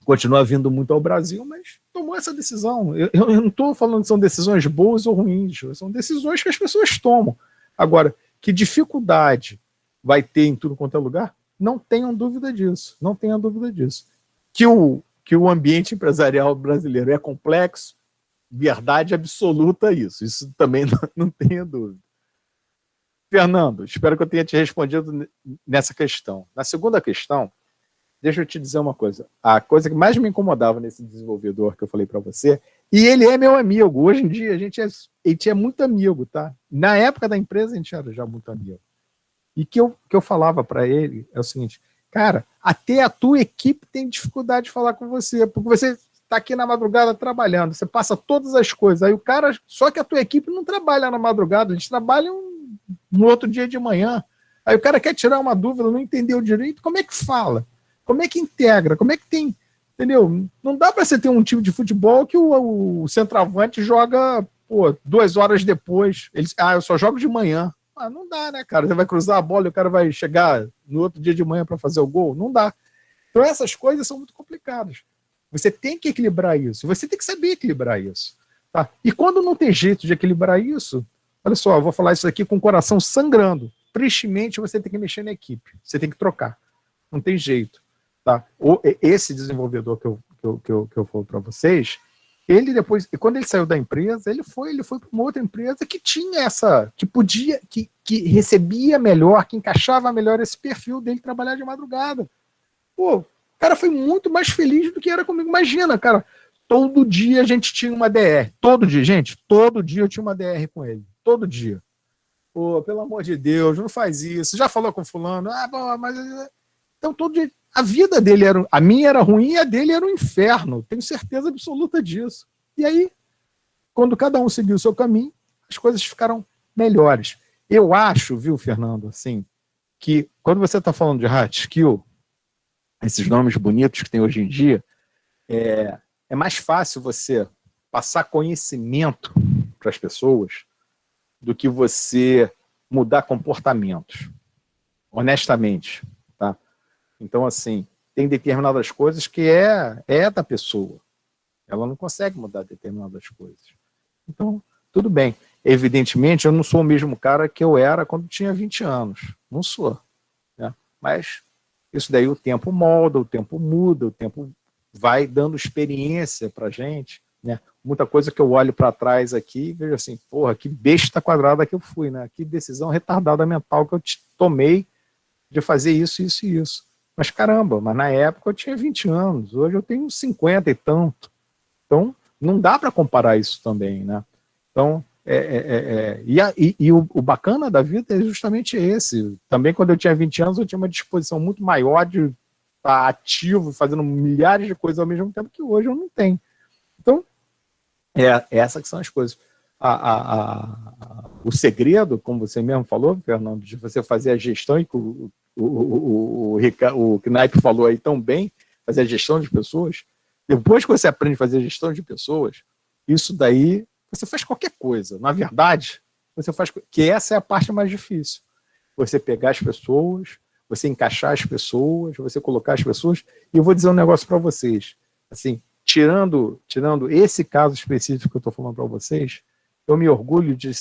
[SPEAKER 2] continua vindo muito ao Brasil, mas tomou essa decisão. Eu não estou falando que são decisões boas ou ruins, são decisões que as pessoas tomam. Agora, que dificuldade vai ter em tudo quanto é lugar? Não tenham dúvida disso, não tenham dúvida disso. Que o ambiente empresarial brasileiro é complexo, verdade absoluta isso também não tenha dúvida. Fernando, espero que eu tenha te respondido nessa questão. Na segunda questão, deixa eu te dizer uma coisa. A coisa que mais me incomodava nesse desenvolvedor que eu falei para você, e ele é meu amigo, hoje em dia a gente é muito amigo, tá? Na época da empresa a gente era já muito amigo. E que eu falava para ele é o seguinte, cara, até a tua equipe tem dificuldade de falar com você, porque você está aqui na madrugada trabalhando, você passa todas as coisas, aí o cara, só que a tua equipe não trabalha na madrugada, eles trabalham no outro dia de manhã, aí o cara quer tirar uma dúvida, não entendeu direito, como é que fala? Como é que integra? Como é que tem, entendeu? Não dá para você ter um time de futebol que o centroavante joga 2 horas depois, eu só jogo de manhã. Não dá, né, cara? Você vai cruzar a bola e o cara vai chegar no outro dia de manhã para fazer o gol? Não dá. Então essas coisas são muito complicadas. Você tem que equilibrar isso, você tem que saber equilibrar isso. Tá? E quando não tem jeito de equilibrar isso, olha só, eu vou falar isso aqui com o coração sangrando. Tristemente, você tem que mexer na equipe, você tem que trocar. Não tem jeito. Tá? Esse desenvolvedor que eu falo para vocês, ele depois, e quando ele saiu da empresa, ele foi para uma outra empresa que tinha que podia, que recebia melhor, que encaixava melhor esse perfil dele trabalhar de madrugada. Pô, o cara foi muito mais feliz do que era comigo. Imagina, cara, todo dia a gente tinha uma DR. Todo dia, gente, todo dia eu tinha uma DR com ele. Todo dia. Pô, pelo amor de Deus, não faz isso. Já falou com fulano? Mas... Então, todo dia... A vida dele a minha era ruim e a dele era um inferno. Tenho certeza absoluta disso. E aí, quando cada um seguiu o seu caminho, as coisas ficaram melhores. Eu acho, viu, Fernando, assim, que quando você está falando de hard skill, esses nomes bonitos que tem hoje em dia, é mais fácil você passar conhecimento para as pessoas do que você mudar comportamentos. Honestamente, tá? Então, assim, tem determinadas coisas que é da pessoa. Ela não consegue mudar determinadas coisas. Então, tudo bem. Evidentemente, eu não sou o mesmo cara que eu era quando tinha 20 anos. Não sou. Né? Mas isso daí o tempo molda, o tempo muda, o tempo vai dando experiência pra gente. Né? Muita coisa que eu olho para trás aqui e vejo assim, porra, que besta quadrada que eu fui, né? Que decisão retardada mental que eu tomei de fazer isso, isso e isso. Mas caramba, mas na época eu tinha 20 anos, hoje eu tenho 50 e tanto. Então, não dá para comparar isso também, né? Então, o bacana da vida é justamente esse. Também quando eu tinha 20 anos, eu tinha uma disposição muito maior de estar ativo, fazendo milhares de coisas ao mesmo tempo que hoje eu não tenho. Então, essas que são as coisas. O segredo, como você mesmo falou, Fernando, de você fazer a gestão, e que o Knaip falou aí tão bem, fazer a gestão de pessoas. Depois que você aprende a fazer a gestão de pessoas, isso daí, você faz qualquer coisa. Na verdade, você faz que essa é a parte mais difícil. Você pegar as pessoas, você encaixar as pessoas, você colocar as pessoas. E eu vou dizer um negócio para vocês. Assim, tirando esse caso específico que eu estou falando para vocês, eu me orgulho de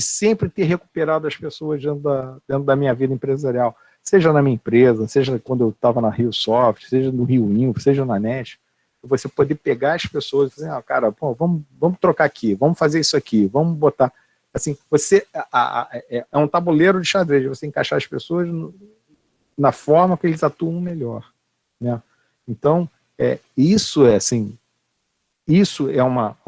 [SPEAKER 2] sempre ter recuperado as pessoas dentro da minha vida empresarial, seja na minha empresa, seja quando eu estava na Rio Soft, seja no Rio Info, seja na NET, você poder pegar as pessoas e dizer, cara, pô, vamos trocar aqui, vamos fazer isso aqui, vamos botar... Assim, é um tabuleiro de xadrez, você encaixar as pessoas na forma que eles atuam melhor, né? Então, isso é assim... Isso é uma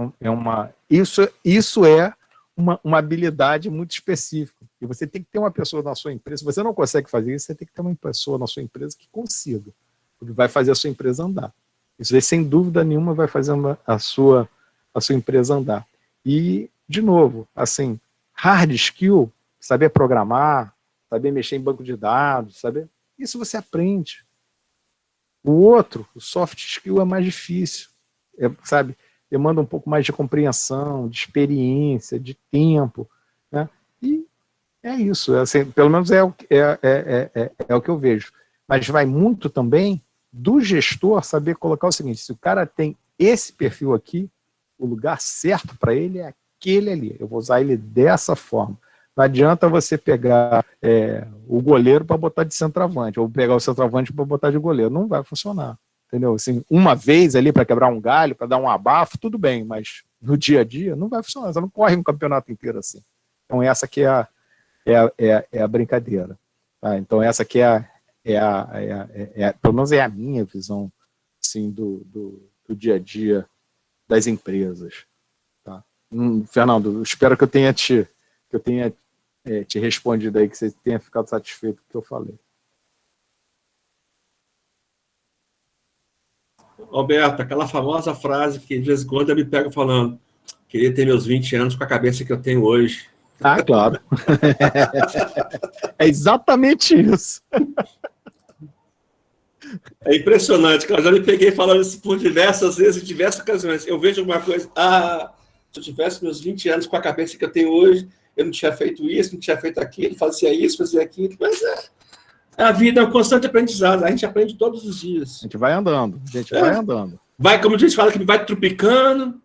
[SPEAKER 2] habilidade muito específica. E você tem que ter uma pessoa na sua empresa. Se você não consegue fazer isso, você tem que ter uma pessoa na sua empresa que consiga. Porque vai fazer a sua empresa andar. Isso aí, sem dúvida nenhuma, vai fazer a sua empresa andar. E, de novo, assim, hard skill, saber programar, saber mexer em banco de dados, isso você aprende. O outro, o soft skill, é mais difícil. Demanda um pouco mais de compreensão, de experiência, de tempo, né? E é isso, assim, pelo menos é o que eu vejo. Mas vai muito também do gestor saber colocar o seguinte: se o cara tem esse perfil aqui, o lugar certo para ele é aquele ali, eu vou usar ele dessa forma. Não adianta você pegar o goleiro para botar de centroavante, ou pegar o centroavante para botar de goleiro, não vai funcionar. Entendeu? Assim, uma vez ali para quebrar um galho, para dar um abafo, tudo bem, mas no dia a dia não vai funcionar, você não corre um campeonato inteiro assim. Então essa que é a brincadeira. Tá? Então essa que pelo menos é a minha visão assim, do dia a dia das empresas. Tá? Fernando, espero que eu tenha te respondido aí, que você tenha ficado satisfeito com o que eu falei.
[SPEAKER 1] Alberto, aquela famosa frase que de vez em quando eu me pego falando: queria ter meus 20 anos com a cabeça que eu tenho hoje.
[SPEAKER 2] Ah, claro. É exatamente isso.
[SPEAKER 1] É impressionante, cara. Eu já me peguei falando isso por diversas vezes, em diversas ocasiões. Eu vejo alguma coisa, se eu tivesse meus 20 anos com a cabeça que eu tenho hoje, eu não tinha feito isso, não tinha feito aquilo, fazia isso, fazia aquilo, mas a vida é um constante aprendizado, a gente aprende todos os dias.
[SPEAKER 2] A gente vai andando, vai andando.
[SPEAKER 1] Vai, como a gente fala, que vai tropicando,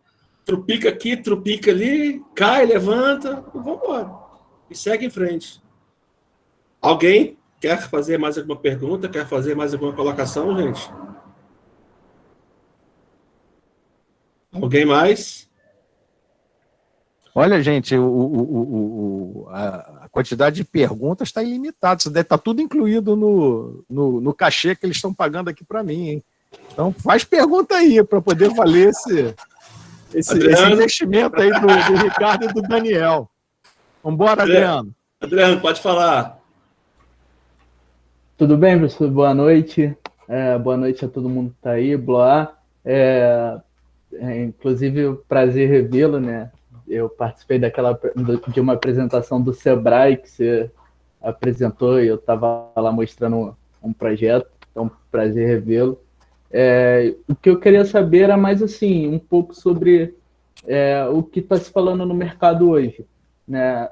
[SPEAKER 1] tropica aqui, tropica ali, cai, levanta, e vamos embora. E segue em frente. Alguém quer fazer mais alguma pergunta? Quer fazer mais alguma colocação, gente? Alguém mais?
[SPEAKER 2] Olha, gente, a quantidade de perguntas está ilimitada. Isso deve estar tudo incluído no cachê que eles estão pagando aqui para mim, hein? Então, faz pergunta aí para poder valer esse investimento aí do Ricardo e do Daniel. Vamos embora, Adriano.
[SPEAKER 1] Adriano, pode falar.
[SPEAKER 5] Tudo bem, professor? Boa noite. Boa noite a todo mundo que está aí, Bloá. Inclusive, prazer revê-lo, né? Eu participei de uma apresentação do Sebrae que você apresentou e eu estava lá mostrando um projeto, então prazer revê-lo. O que eu queria saber era mais assim, um pouco sobre o que está se falando no mercado hoje, né?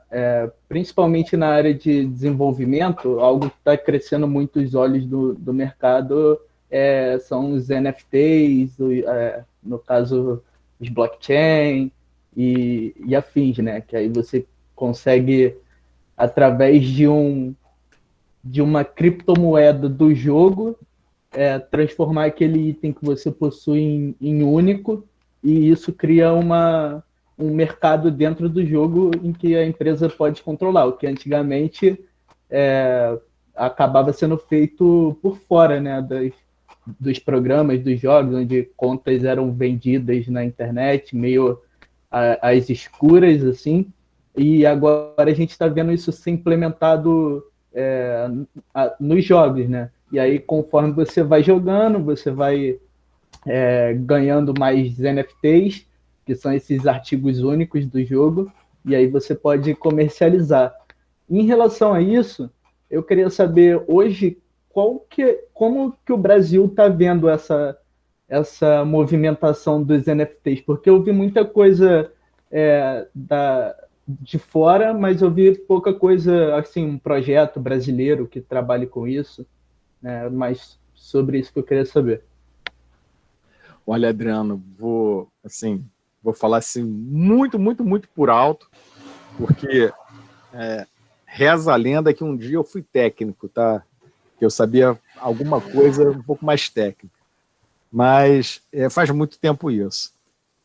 [SPEAKER 5] Principalmente na área de desenvolvimento, algo que está crescendo muito os olhos do mercado são os NFTs, no caso os blockchain e afins, né? Que aí você consegue, através de uma criptomoeda do jogo, transformar aquele item que você possui em único, e isso cria um mercado dentro do jogo em que a empresa pode controlar, o que antigamente acabava sendo feito por fora, né, dos programas, dos jogos, onde contas eram vendidas na internet, meio às escuras, assim, E agora a gente está vendo isso ser implementado nos jogos, né? E aí, conforme você vai jogando, você vai ganhando mais NFTs, que são esses artigos únicos do jogo, e aí você pode comercializar. Em relação a isso, eu queria saber hoje como que o Brasil está vendo essa movimentação dos NFTs, porque eu vi muita coisa de fora, mas eu vi pouca coisa, assim, um projeto brasileiro que trabalhe com isso, né? Mas sobre isso que eu queria saber.
[SPEAKER 2] Olha, Adriano, vou falar assim muito, muito, muito por alto, porque reza a lenda que um dia eu fui técnico, tá? Que eu sabia alguma coisa um pouco mais técnica. Mas faz muito tempo isso.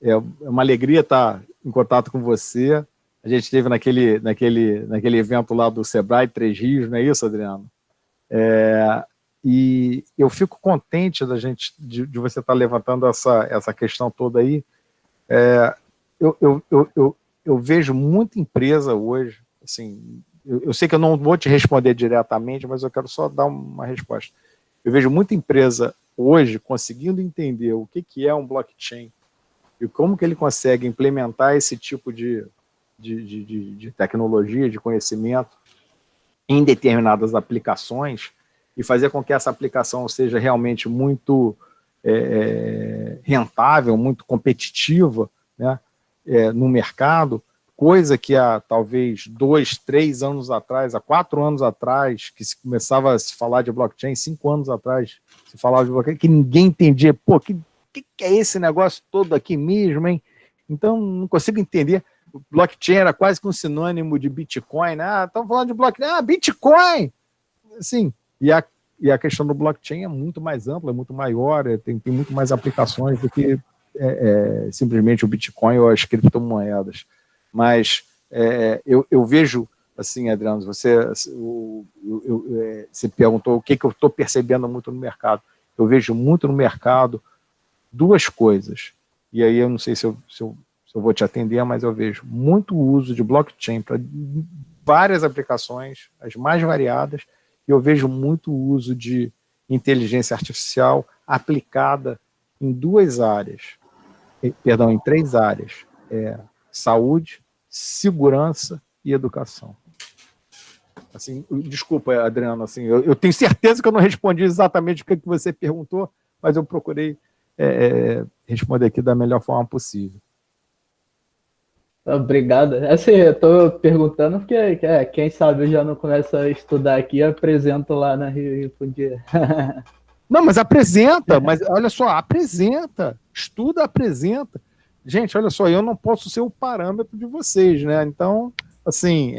[SPEAKER 2] É uma alegria estar em contato com você. A gente esteve naquele evento lá do Sebrae Três Rios, não é isso, Adriano? E eu fico contente de você estar levantando essa questão toda aí. Eu vejo muita empresa hoje, assim, eu sei que eu não vou te responder diretamente, mas eu quero só dar uma resposta. Eu vejo muita empresa hoje conseguindo entender o que é um blockchain e como que ele consegue implementar esse tipo de tecnologia, de conhecimento em determinadas aplicações e fazer com que essa aplicação seja realmente muito rentável, muito competitiva, né, no mercado, coisa que há talvez 2, 3 anos atrás, há 4 anos atrás, que se começava a se falar de blockchain, 5 anos atrás, se falava de blockchain, que ninguém entendia, pô, que é esse negócio todo aqui mesmo, hein? Então, não consigo entender. O blockchain era quase que um sinônimo de Bitcoin, né? Estamos falando de blockchain, Bitcoin! Assim, e a questão do blockchain é muito mais ampla, é muito maior, tem muito mais aplicações do que simplesmente o Bitcoin ou as criptomoedas. Mas eu vejo, assim, Adriano, você perguntou o que eu estou percebendo muito no mercado. Eu vejo muito no mercado duas coisas, e aí eu não sei se eu vou te atender, mas eu vejo muito uso de blockchain para várias aplicações, as mais variadas, e eu vejo muito uso de inteligência artificial aplicada em em 3 áreas, saúde, segurança e educação. Assim, desculpa, Adriano, assim, eu tenho certeza que eu não respondi exatamente o que você perguntou, mas eu procurei responder aqui da melhor forma possível.
[SPEAKER 5] Obrigado. Assim, eu estou perguntando porque, quem sabe eu já não começo a estudar aqui e apresento lá na Rio Fundia.
[SPEAKER 2] Não, mas apresenta, mas olha só, apresenta, estuda, apresenta. Gente, olha só, eu não posso ser o parâmetro de vocês, né? Então, assim,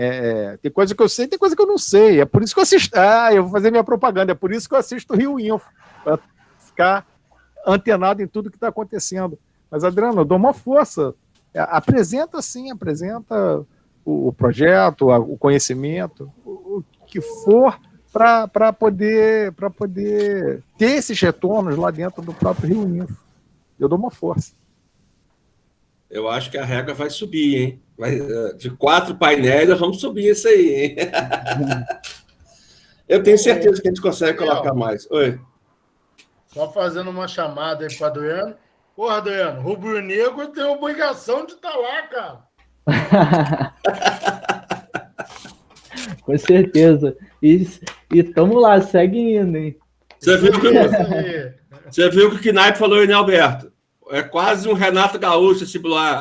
[SPEAKER 2] tem coisa que eu sei, tem coisa que eu não sei. É por isso que eu assisto. Eu vou fazer minha propaganda, é por isso que eu assisto o Rio Info, para ficar antenado em tudo que está acontecendo. Mas, Adriano, eu dou uma força. Apresenta, sim, apresenta o projeto, o conhecimento, o que for, para poder ter esses retornos lá dentro do próprio Rio Info. Eu dou uma força.
[SPEAKER 1] Eu acho que a régua vai subir, hein? De 4 painéis, nós vamos subir isso aí, hein? Eu tenho certeza que a gente consegue colocar mais. Oi.
[SPEAKER 3] Só fazendo uma chamada aí para Adriano. Porra, Adriano, Rubro Negro tem a obrigação de estar lá, cara.
[SPEAKER 5] Com certeza. E tamo lá, segue indo, hein?
[SPEAKER 1] Você viu que o Knaip falou aí, né, Alberto? É quase um Renato Gaúcho esse Blois.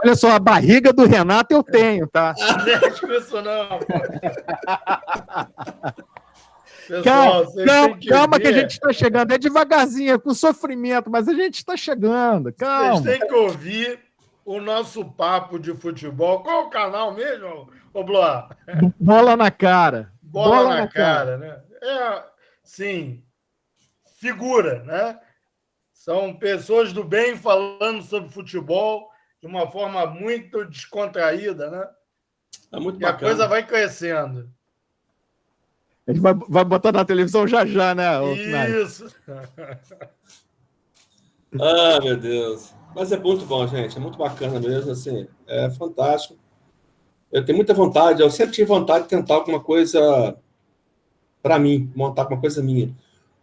[SPEAKER 2] Olha só, a barriga do Renato eu tenho, tá?
[SPEAKER 3] Não mexe com isso, não. Pessoal,
[SPEAKER 2] calma que a gente está chegando. É devagarzinho, é com sofrimento, mas a gente está chegando. Calma.
[SPEAKER 3] Vocês têm que ouvir o nosso papo de futebol. Qual é o canal mesmo, ô Blois?
[SPEAKER 2] Bola na cara.
[SPEAKER 3] Bola na cara, né? Sim, figura, né? São pessoas do bem falando sobre futebol de uma forma muito descontraída, né?
[SPEAKER 1] É muito
[SPEAKER 3] e
[SPEAKER 1] bacana.
[SPEAKER 3] A coisa vai crescendo.
[SPEAKER 2] A gente vai botar na televisão já, né?
[SPEAKER 3] Isso.
[SPEAKER 1] Meu Deus. Mas é muito bom, gente. É muito bacana mesmo, assim. É fantástico. Eu tenho muita vontade, eu sempre tive vontade de tentar alguma coisa para mim, montar alguma coisa minha.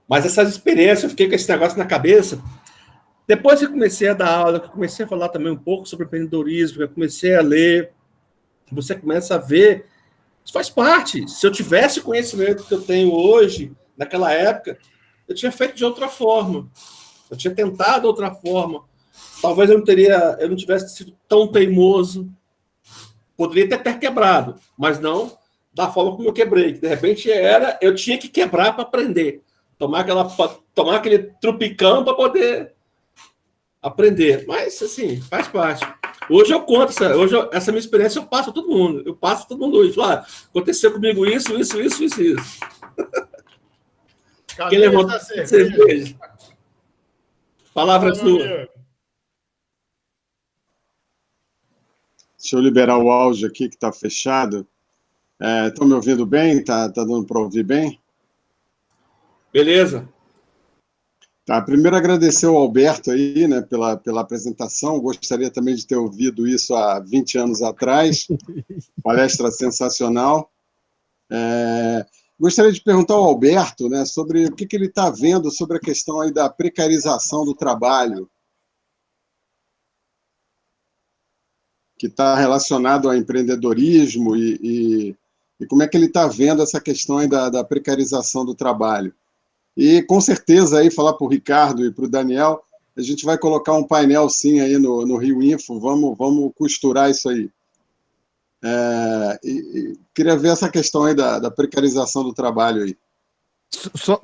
[SPEAKER 1] Mas essas experiências, eu fiquei com esse negócio na cabeça. Depois que eu comecei a dar aula, que eu comecei a falar também um pouco sobre empreendedorismo, eu comecei a ler, você começa a ver, isso faz parte. Se eu tivesse o conhecimento que eu tenho hoje, naquela época, eu tinha feito de outra forma. Eu tinha tentado de outra forma. Talvez eu não tivesse sido tão teimoso. Poderia ter quebrado, mas não da forma como eu quebrei. De repente eu tinha que quebrar para aprender. Tomar aquele trupicão para poder aprender. Mas, assim, faz parte. Hoje eu conto, essa minha experiência eu passo a todo mundo. Eu passo a todo mundo hoje. Falo, aconteceu comigo isso.
[SPEAKER 3] Cadê
[SPEAKER 1] Quem levantou
[SPEAKER 3] essa
[SPEAKER 1] a
[SPEAKER 3] cerveja?
[SPEAKER 1] cerveja? Palavra
[SPEAKER 3] Fala, meu
[SPEAKER 1] sua.
[SPEAKER 3] amigo.
[SPEAKER 6] Deixa eu liberar o áudio aqui que está fechado. Estão me ouvindo bem? Tá dando para ouvir bem?
[SPEAKER 1] Beleza.
[SPEAKER 6] Tá, primeiro agradecer ao Alberto aí, né, pela apresentação. Gostaria também de ter ouvido isso há 20 anos atrás. Palestra sensacional. Gostaria de perguntar ao Alberto, né, sobre o que ele está vendo sobre a questão aí da precarização do trabalho, que está relacionado ao empreendedorismo e como é que ele está vendo essa questão aí da precarização do trabalho. E, com certeza, aí, falar para o Ricardo e para o Daniel, a gente vai colocar um painel, sim, aí no Rio Info, vamos costurar isso aí. Queria ver essa questão aí da precarização do trabalho aí.
[SPEAKER 2] Só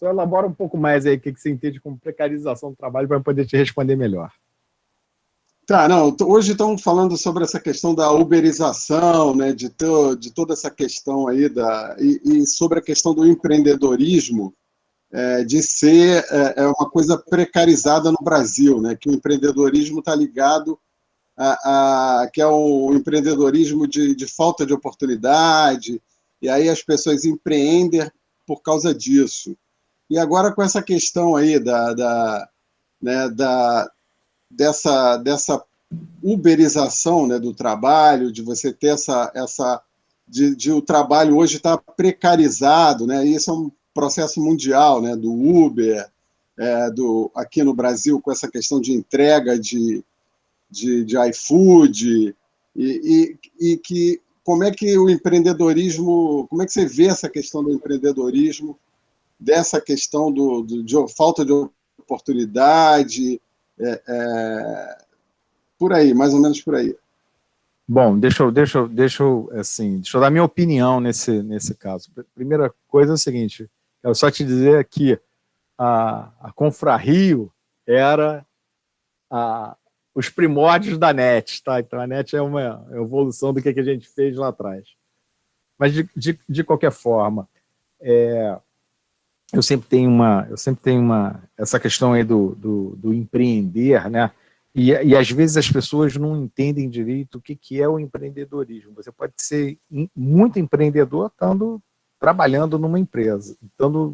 [SPEAKER 2] elabora um pouco mais aí o que você entende como precarização do trabalho para poder te responder melhor.
[SPEAKER 6] Tá, não, hoje estamos falando sobre essa questão da uberização, né, de toda essa questão aí, e sobre a questão do empreendedorismo, de ser uma coisa precarizada no Brasil, né, que o empreendedorismo está ligado que é o empreendedorismo de falta de oportunidade, e aí as pessoas empreendem por causa disso. E agora com essa questão aí dessa uberização, né, do trabalho, de você ter de o trabalho hoje está precarizado, né, e isso é um processo mundial, né, do Uber, aqui no Brasil, com essa questão de entrega de iFood, e que como é que o empreendedorismo, como é que você vê essa questão do empreendedorismo, dessa questão de falta de oportunidade, por aí, mais ou menos por aí.
[SPEAKER 2] Bom, deixa eu dar minha opinião nesse caso. Primeira coisa é o seguinte, quero só te dizer que a Confrario era os primórdios da NET, tá? Então a NET é uma evolução do que a gente fez lá atrás. Mas de qualquer forma, eu sempre tenho essa questão aí do empreender, né? E às vezes as pessoas não entendem direito o que é o empreendedorismo. Você pode ser muito empreendedor trabalhando numa empresa,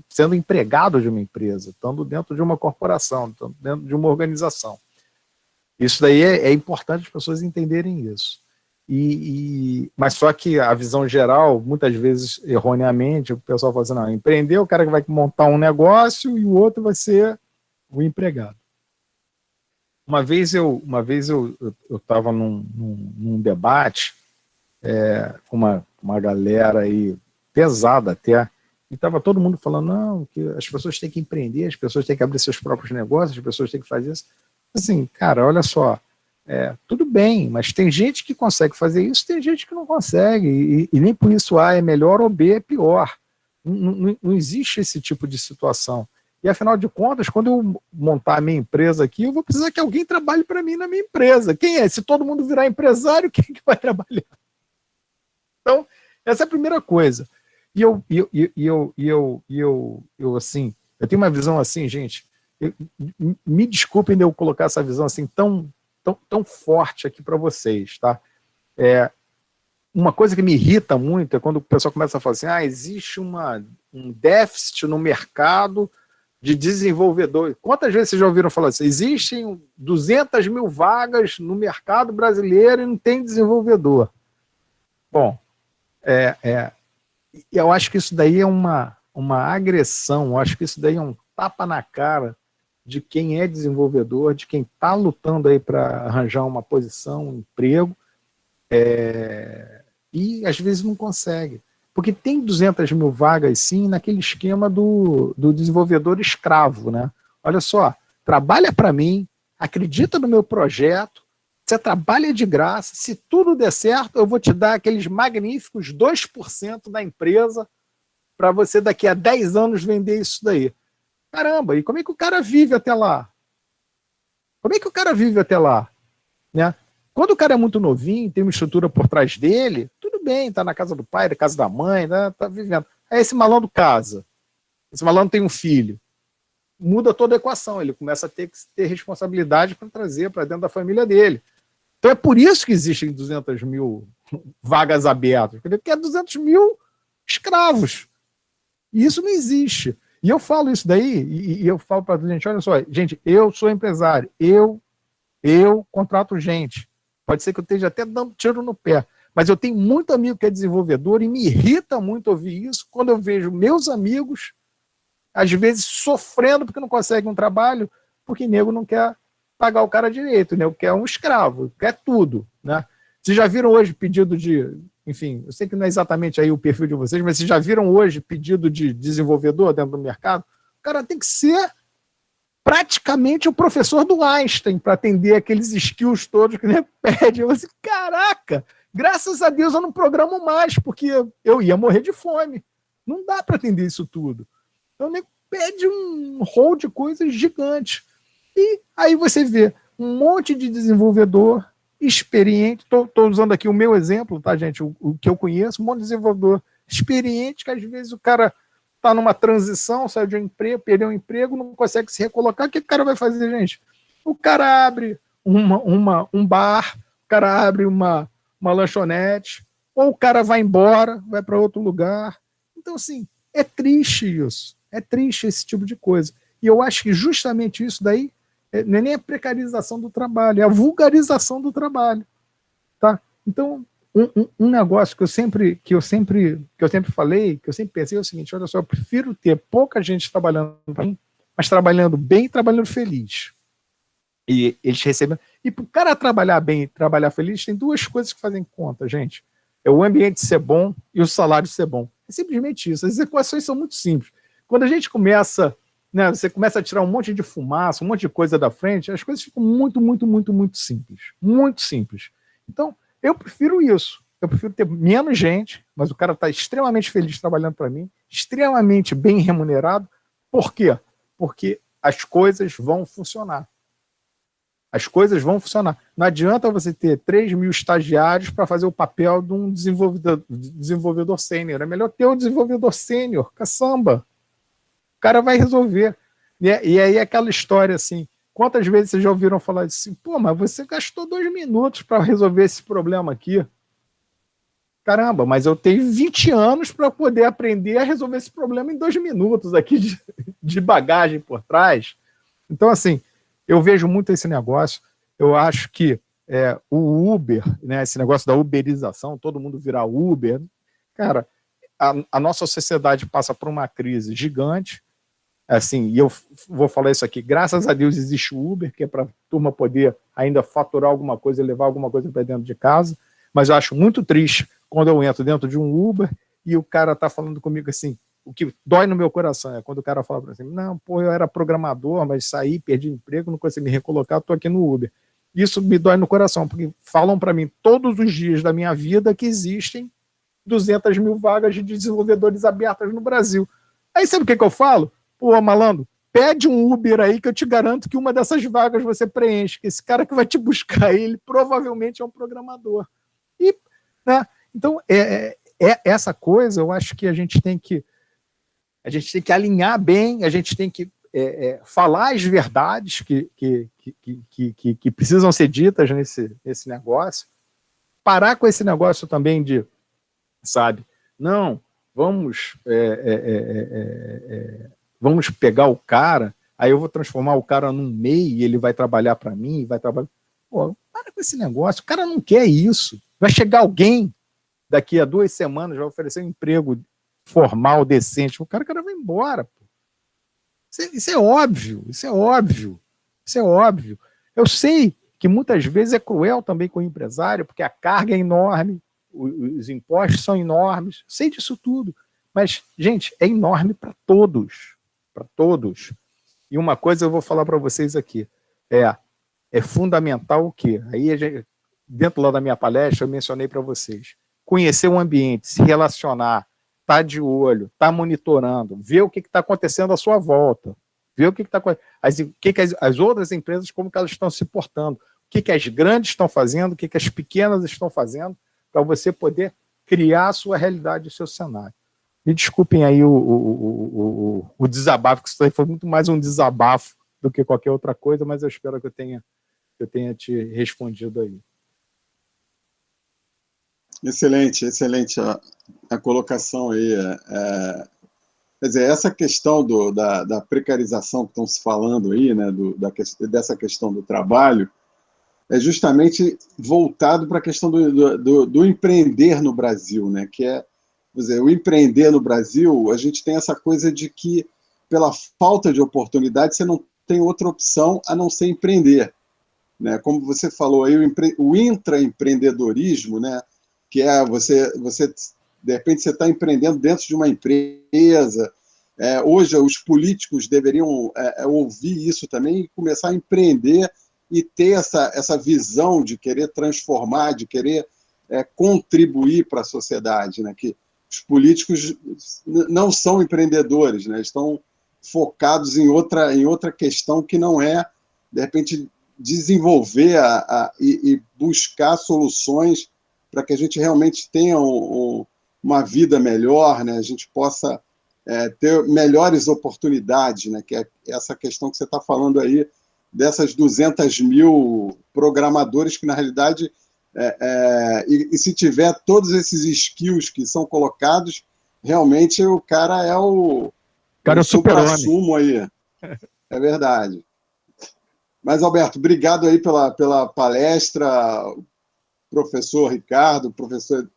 [SPEAKER 2] sendo empregado de uma empresa, estando dentro de uma corporação, estando dentro de uma organização. Isso daí é importante as pessoas entenderem isso. Mas só que a visão geral, muitas vezes erroneamente, o pessoal fala assim, não, empreender é o cara que vai montar um negócio e o outro vai ser o empregado. Uma vez eu estava num debate com uma galera aí pesada até, e estava todo mundo falando, não, que as pessoas têm que empreender, as pessoas têm que abrir seus próprios negócios, as pessoas têm que fazer isso. Assim, cara, olha só, tudo bem, mas tem gente que consegue fazer isso, tem gente que não consegue, e nem por isso A é melhor ou B é pior. Não existe esse tipo de situação. E, afinal de contas, quando eu montar a minha empresa aqui, eu vou precisar que alguém trabalhe para mim na minha empresa. Quem é? Se todo mundo virar empresário, quem é que vai trabalhar? Então, essa é a primeira coisa. Assim, eu tenho uma visão assim, gente, me desculpem de eu colocar essa visão assim tão forte aqui para vocês, tá? Uma coisa que me irrita muito é quando o pessoal começa a falar assim, existe um déficit no mercado de desenvolvedor. Quantas vezes vocês já ouviram falar assim? Existem 200 mil vagas no mercado brasileiro e não tem desenvolvedor. Bom, eu acho que isso daí é uma agressão, eu acho que isso daí é um tapa na cara de quem é desenvolvedor, de quem está lutando aí para arranjar uma posição, um emprego, e às vezes não consegue. Porque tem 200 mil vagas, sim, naquele esquema do desenvolvedor escravo, né? Olha só, trabalha para mim, acredita no meu projeto, você trabalha de graça, se tudo der certo, eu vou te dar aqueles magníficos 2% da empresa para você daqui a 10 anos vender isso daí. Caramba, e como é que o cara vive até lá? Como é que o cara vive até lá? Né? Quando o cara é muito novinho, tem uma estrutura por trás dele, tudo bem, tá na casa do pai, na casa da mãe, né, tá vivendo. Aí esse malandro casa, esse malandro tem um filho, muda toda a equação, ele começa a ter responsabilidade para trazer para dentro da família dele. Então é por isso que existem 200 mil vagas abertas, porque é 200 mil escravos. E isso não existe. E eu falo isso daí, e eu falo para a gente, olha só, gente, eu sou empresário, eu contrato gente. Pode ser que eu esteja até dando tiro no pé, mas eu tenho muito amigo que é desenvolvedor e me irrita muito ouvir isso quando eu vejo meus amigos, às vezes, sofrendo porque não conseguem um trabalho, porque nego não quer pagar o cara direito, nego quer um escravo, quer tudo, né? Vocês já viram hoje pedido de... Enfim, eu sei que não é exatamente aí o perfil de vocês, mas vocês já viram hoje pedido de desenvolvedor dentro do mercado? O cara tem que ser praticamente o professor do Einstein para atender aqueles skills todos que ele pede. Eu falei assim, caraca, graças a Deus eu não programo mais, porque eu ia morrer de fome. Não dá para atender isso tudo. Então, nem pede um rol de coisas gigante. E aí você vê um monte de desenvolvedor experiente, estou usando aqui o meu exemplo, tá, gente? O que eu conheço, um monte de desenvolvedor experiente, que às vezes o cara está numa transição, saiu de um emprego, perdeu um emprego, não consegue se recolocar, o que o cara vai fazer, gente? O cara abre um bar, o cara abre uma lanchonete, ou o cara vai embora, vai para outro lugar. Então, assim, é triste isso, é triste esse tipo de coisa. E eu acho que justamente isso daí não é nem a precarização do trabalho, é a vulgarização do trabalho. Tá? Então, um negócio que eu sempre falei, que eu sempre pensei é o seguinte, olha só, eu prefiro ter pouca gente trabalhando para mim, mas trabalhando bem e trabalhando feliz. E eles recebem... E para o cara trabalhar bem e trabalhar feliz, tem duas coisas que fazem conta, gente. É o ambiente ser bom e o salário ser bom. É simplesmente isso. As equações são muito simples. Quando a gente começa... Né, você começa a tirar um monte de fumaça, um monte de coisa da frente, as coisas ficam muito, muito, muito, muito simples. Muito simples. Então, eu prefiro isso. Eu prefiro ter menos gente, mas o cara está extremamente feliz trabalhando para mim, extremamente bem remunerado. Por quê? Porque as coisas vão funcionar. As coisas vão funcionar. Não adianta você ter 3 mil estagiários para fazer o papel de um desenvolvedor sênior. É melhor ter um desenvolvedor sênior, caçamba. O cara vai resolver. E aí aquela história assim, quantas vezes vocês já ouviram falar assim, pô, mas você gastou 2 minutos para resolver esse problema aqui. Caramba, mas eu tenho 20 anos para poder aprender a resolver esse problema em 2 minutos aqui de bagagem por trás. Então, assim, eu vejo muito esse negócio. Eu acho que o Uber, né, esse negócio da uberização, todo mundo virar Uber, cara, a nossa sociedade passa por uma crise gigante. Assim, e eu vou falar isso aqui, graças a Deus existe o Uber, que é para a turma poder ainda faturar alguma coisa e levar alguma coisa para dentro de casa, mas eu acho muito triste quando eu entro dentro de um Uber e o cara está falando comigo assim, o que dói no meu coração é quando o cara fala para mim, não, pô, eu era programador, mas saí, perdi emprego, não consegui me recolocar, estou aqui no Uber. Isso me dói no coração, porque falam para mim todos os dias da minha vida que existem 200 mil vagas de desenvolvedores abertas no Brasil. Aí sabe o que eu falo? Pô, malandro, pede um Uber aí que eu te garanto que uma dessas vagas você preenche, que esse cara que vai te buscar, ele provavelmente é um programador. E, né, então, essa coisa, eu acho que a gente tem que alinhar bem, a gente tem que falar as verdades que precisam ser ditas nesse negócio, parar com esse negócio também de, sabe, não, vamos vamos pegar o cara, aí eu vou transformar o cara num MEI e ele vai trabalhar para mim, vai trabalhar... Pô, para com esse negócio, o cara não quer isso. Vai chegar alguém daqui a 2 semanas, vai oferecer um emprego formal, decente, o cara vai embora. Pô. Isso é óbvio, isso é óbvio, isso é óbvio. Eu sei que muitas vezes é cruel também com o empresário, porque a carga é enorme, os impostos são enormes, sei disso tudo, mas, gente, é enorme para todos, para todos. E uma coisa eu vou falar para vocês aqui, é fundamental o quê? Aí, dentro lá da minha palestra, eu mencionei para vocês, conhecer o ambiente, se relacionar, tá de olho, tá monitorando, ver o que está acontecendo à sua volta, ver o que está acontecendo, as outras empresas, como que elas estão se portando, o que as grandes estão fazendo, o que as pequenas estão fazendo, para você poder criar a sua realidade, o seu cenário. Me desculpem aí o desabafo, que isso aí foi muito mais um desabafo do que qualquer outra coisa, mas eu espero que eu tenha te respondido aí.
[SPEAKER 6] Excelente, excelente a colocação aí. Quer dizer, essa questão da precarização que estão se falando aí, né, dessa questão do trabalho, é justamente voltado para a questão do empreender no Brasil, né, que é, quer dizer, o empreender no Brasil, a gente tem essa coisa de que, pela falta de oportunidade, você não tem outra opção a não ser empreender. Né? Como você falou aí, o intraempreendedorismo, né, que é você de repente, você está empreendendo dentro de uma empresa. Hoje, os políticos deveriam ouvir isso também e começar a empreender e ter essa visão de querer transformar, de querer contribuir para a sociedade, né? Que os políticos não são empreendedores, né? Estão focados em outra questão que não é, de repente, desenvolver e buscar soluções para que a gente realmente tenha uma vida melhor, né? A gente possa ter melhores oportunidades, né? Que é essa questão que você está falando aí, dessas 200 mil programadores que, na realidade, e se tiver todos esses skills que são colocados, realmente o cara é o supra-sumo aí. É verdade. Mas, Alberto, obrigado aí pela palestra, professor Ricardo, professor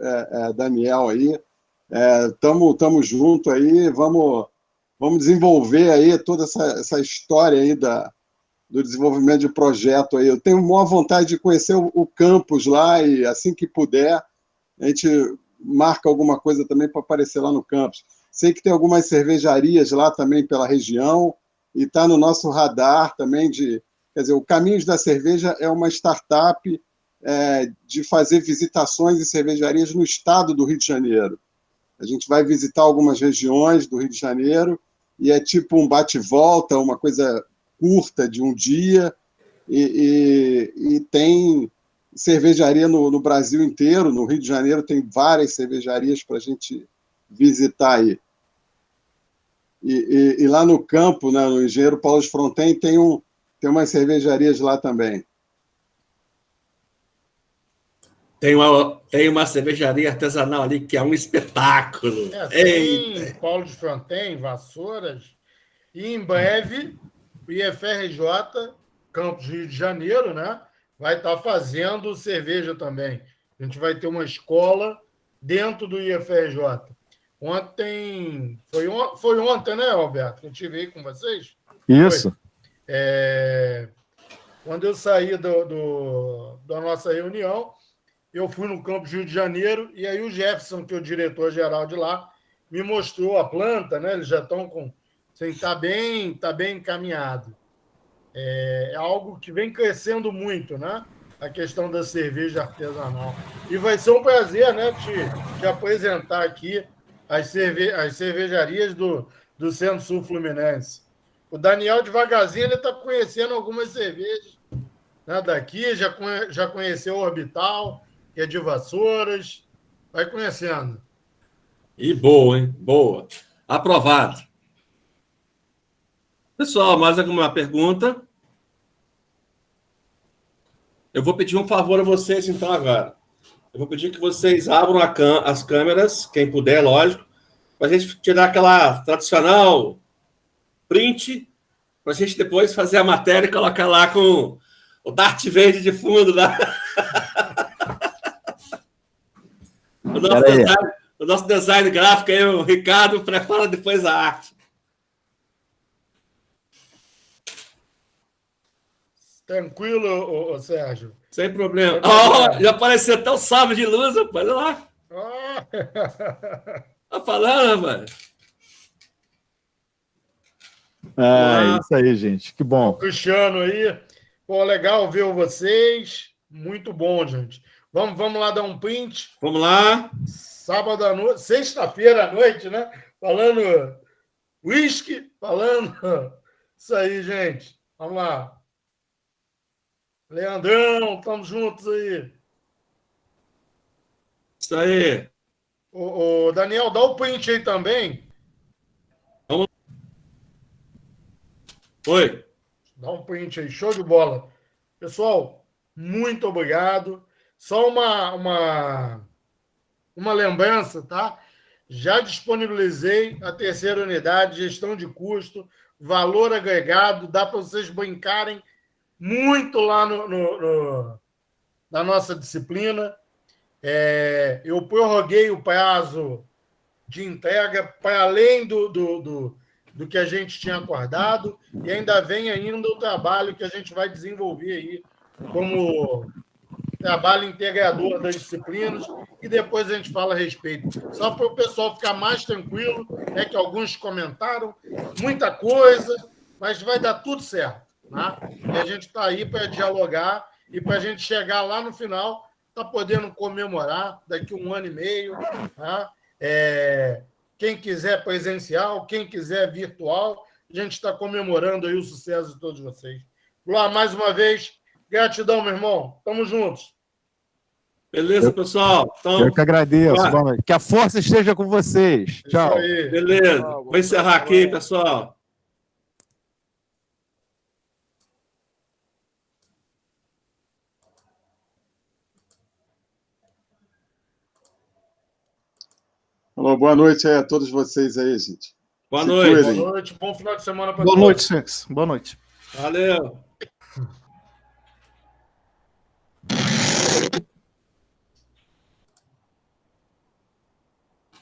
[SPEAKER 6] Daniel aí. Tamo junto aí, vamos desenvolver aí toda essa história aí do desenvolvimento de projeto aí. Eu tenho maior vontade de conhecer o campus lá e, assim que puder, a gente marca alguma coisa também para aparecer lá no campus. Sei que tem algumas cervejarias lá também pela região e está no nosso radar também quer dizer, o Caminhos da Cerveja é uma startup de fazer visitações em cervejarias no estado do Rio de Janeiro. A gente vai visitar algumas regiões do Rio de Janeiro e é tipo um bate-volta, uma coisa curta de um dia, e tem cervejaria no Brasil inteiro. No Rio de Janeiro tem várias cervejarias para a gente visitar aí. E lá no campo, né, no Engenheiro Paulo de Fronten, tem umas cervejarias lá também.
[SPEAKER 1] Tem uma cervejaria artesanal ali que é um espetáculo.
[SPEAKER 3] Tem Paulo de Fronten, Vassouras, e em breve o IFRJ, Campus Rio de Janeiro, né, vai estar fazendo cerveja também. A gente vai ter uma escola dentro do IFRJ. Ontem, foi ontem, né, Alberto? Que eu estive aí com vocês?
[SPEAKER 2] Isso.
[SPEAKER 3] Quando eu saí da nossa reunião, eu fui no Campus Rio de Janeiro, e aí o Jefferson, que é o diretor-geral de lá, me mostrou a planta, né? Eles já estão tá bem encaminhado. É algo que vem crescendo muito, né? A questão da cerveja artesanal. E vai ser um prazer, né, te apresentar aqui as cervejarias do Centro-Sul Fluminense. O Daniel, devagarzinho, ele está conhecendo algumas cervejas, né, daqui, já conheceu o Orbital, que é de Vassouras, vai conhecendo.
[SPEAKER 1] E boa, hein? Boa. Aprovado. Pessoal, mais alguma pergunta? Eu vou pedir um favor a vocês, então, agora. Eu vou pedir que vocês abram as câmeras, quem puder, lógico, para a gente tirar aquela tradicional print para a gente depois fazer a matéria e colocar lá com o Darth Vader de fundo lá. O nosso design gráfico aí, o Ricardo, prepara depois a arte.
[SPEAKER 3] Tranquilo, ô Sérgio?
[SPEAKER 1] Sem problema. Oh, já apareceu até o sábio de luz, rapaz. Olha lá. Tá falando, rapaz?
[SPEAKER 2] Isso aí, gente. Que bom.
[SPEAKER 3] O Cristiano aí. Pô, legal ver vocês. Muito bom, gente. Vamos lá dar um print.
[SPEAKER 1] Vamos lá.
[SPEAKER 3] Sábado à noite, sexta-feira à noite, né? Falando whisky, falando isso aí, gente. Vamos lá. Leandrão, estamos juntos aí.
[SPEAKER 1] Isso aí.
[SPEAKER 3] Ô, Daniel, dá o print aí também.
[SPEAKER 1] Vamos. Oi.
[SPEAKER 3] Dá um print aí, show de bola. Pessoal, muito obrigado. Só uma lembrança, tá? Já disponibilizei a terceira unidade, gestão de custo, valor agregado, dá para vocês brincarem muito lá na nossa disciplina. Eu prorroguei o prazo de entrega para além do que a gente tinha acordado e ainda vem ainda o trabalho que a gente vai desenvolver aí como trabalho integrador das disciplinas e depois a gente fala a respeito. Só para o pessoal ficar mais tranquilo, é que alguns comentaram muita coisa, mas vai dar tudo certo. Tá? E a gente está aí para dialogar e para a gente chegar lá no final, tá podendo comemorar daqui 1 ano e meio. Tá? Quem quiser presencial, quem quiser virtual, a gente está comemorando aí o sucesso de todos vocês. Luar, mais uma vez, gratidão, meu irmão. Tamo juntos.
[SPEAKER 1] Beleza, pessoal? Então,
[SPEAKER 2] eu que agradeço. Que a força esteja com vocês. Tchau.
[SPEAKER 1] Beleza. Vou encerrar aqui, pessoal.
[SPEAKER 6] Boa noite a todos vocês aí, gente.
[SPEAKER 1] Boa noite.
[SPEAKER 3] Boa noite, bom final de semana para
[SPEAKER 7] todos. Boa noite, senhores. Boa noite.
[SPEAKER 1] Valeu.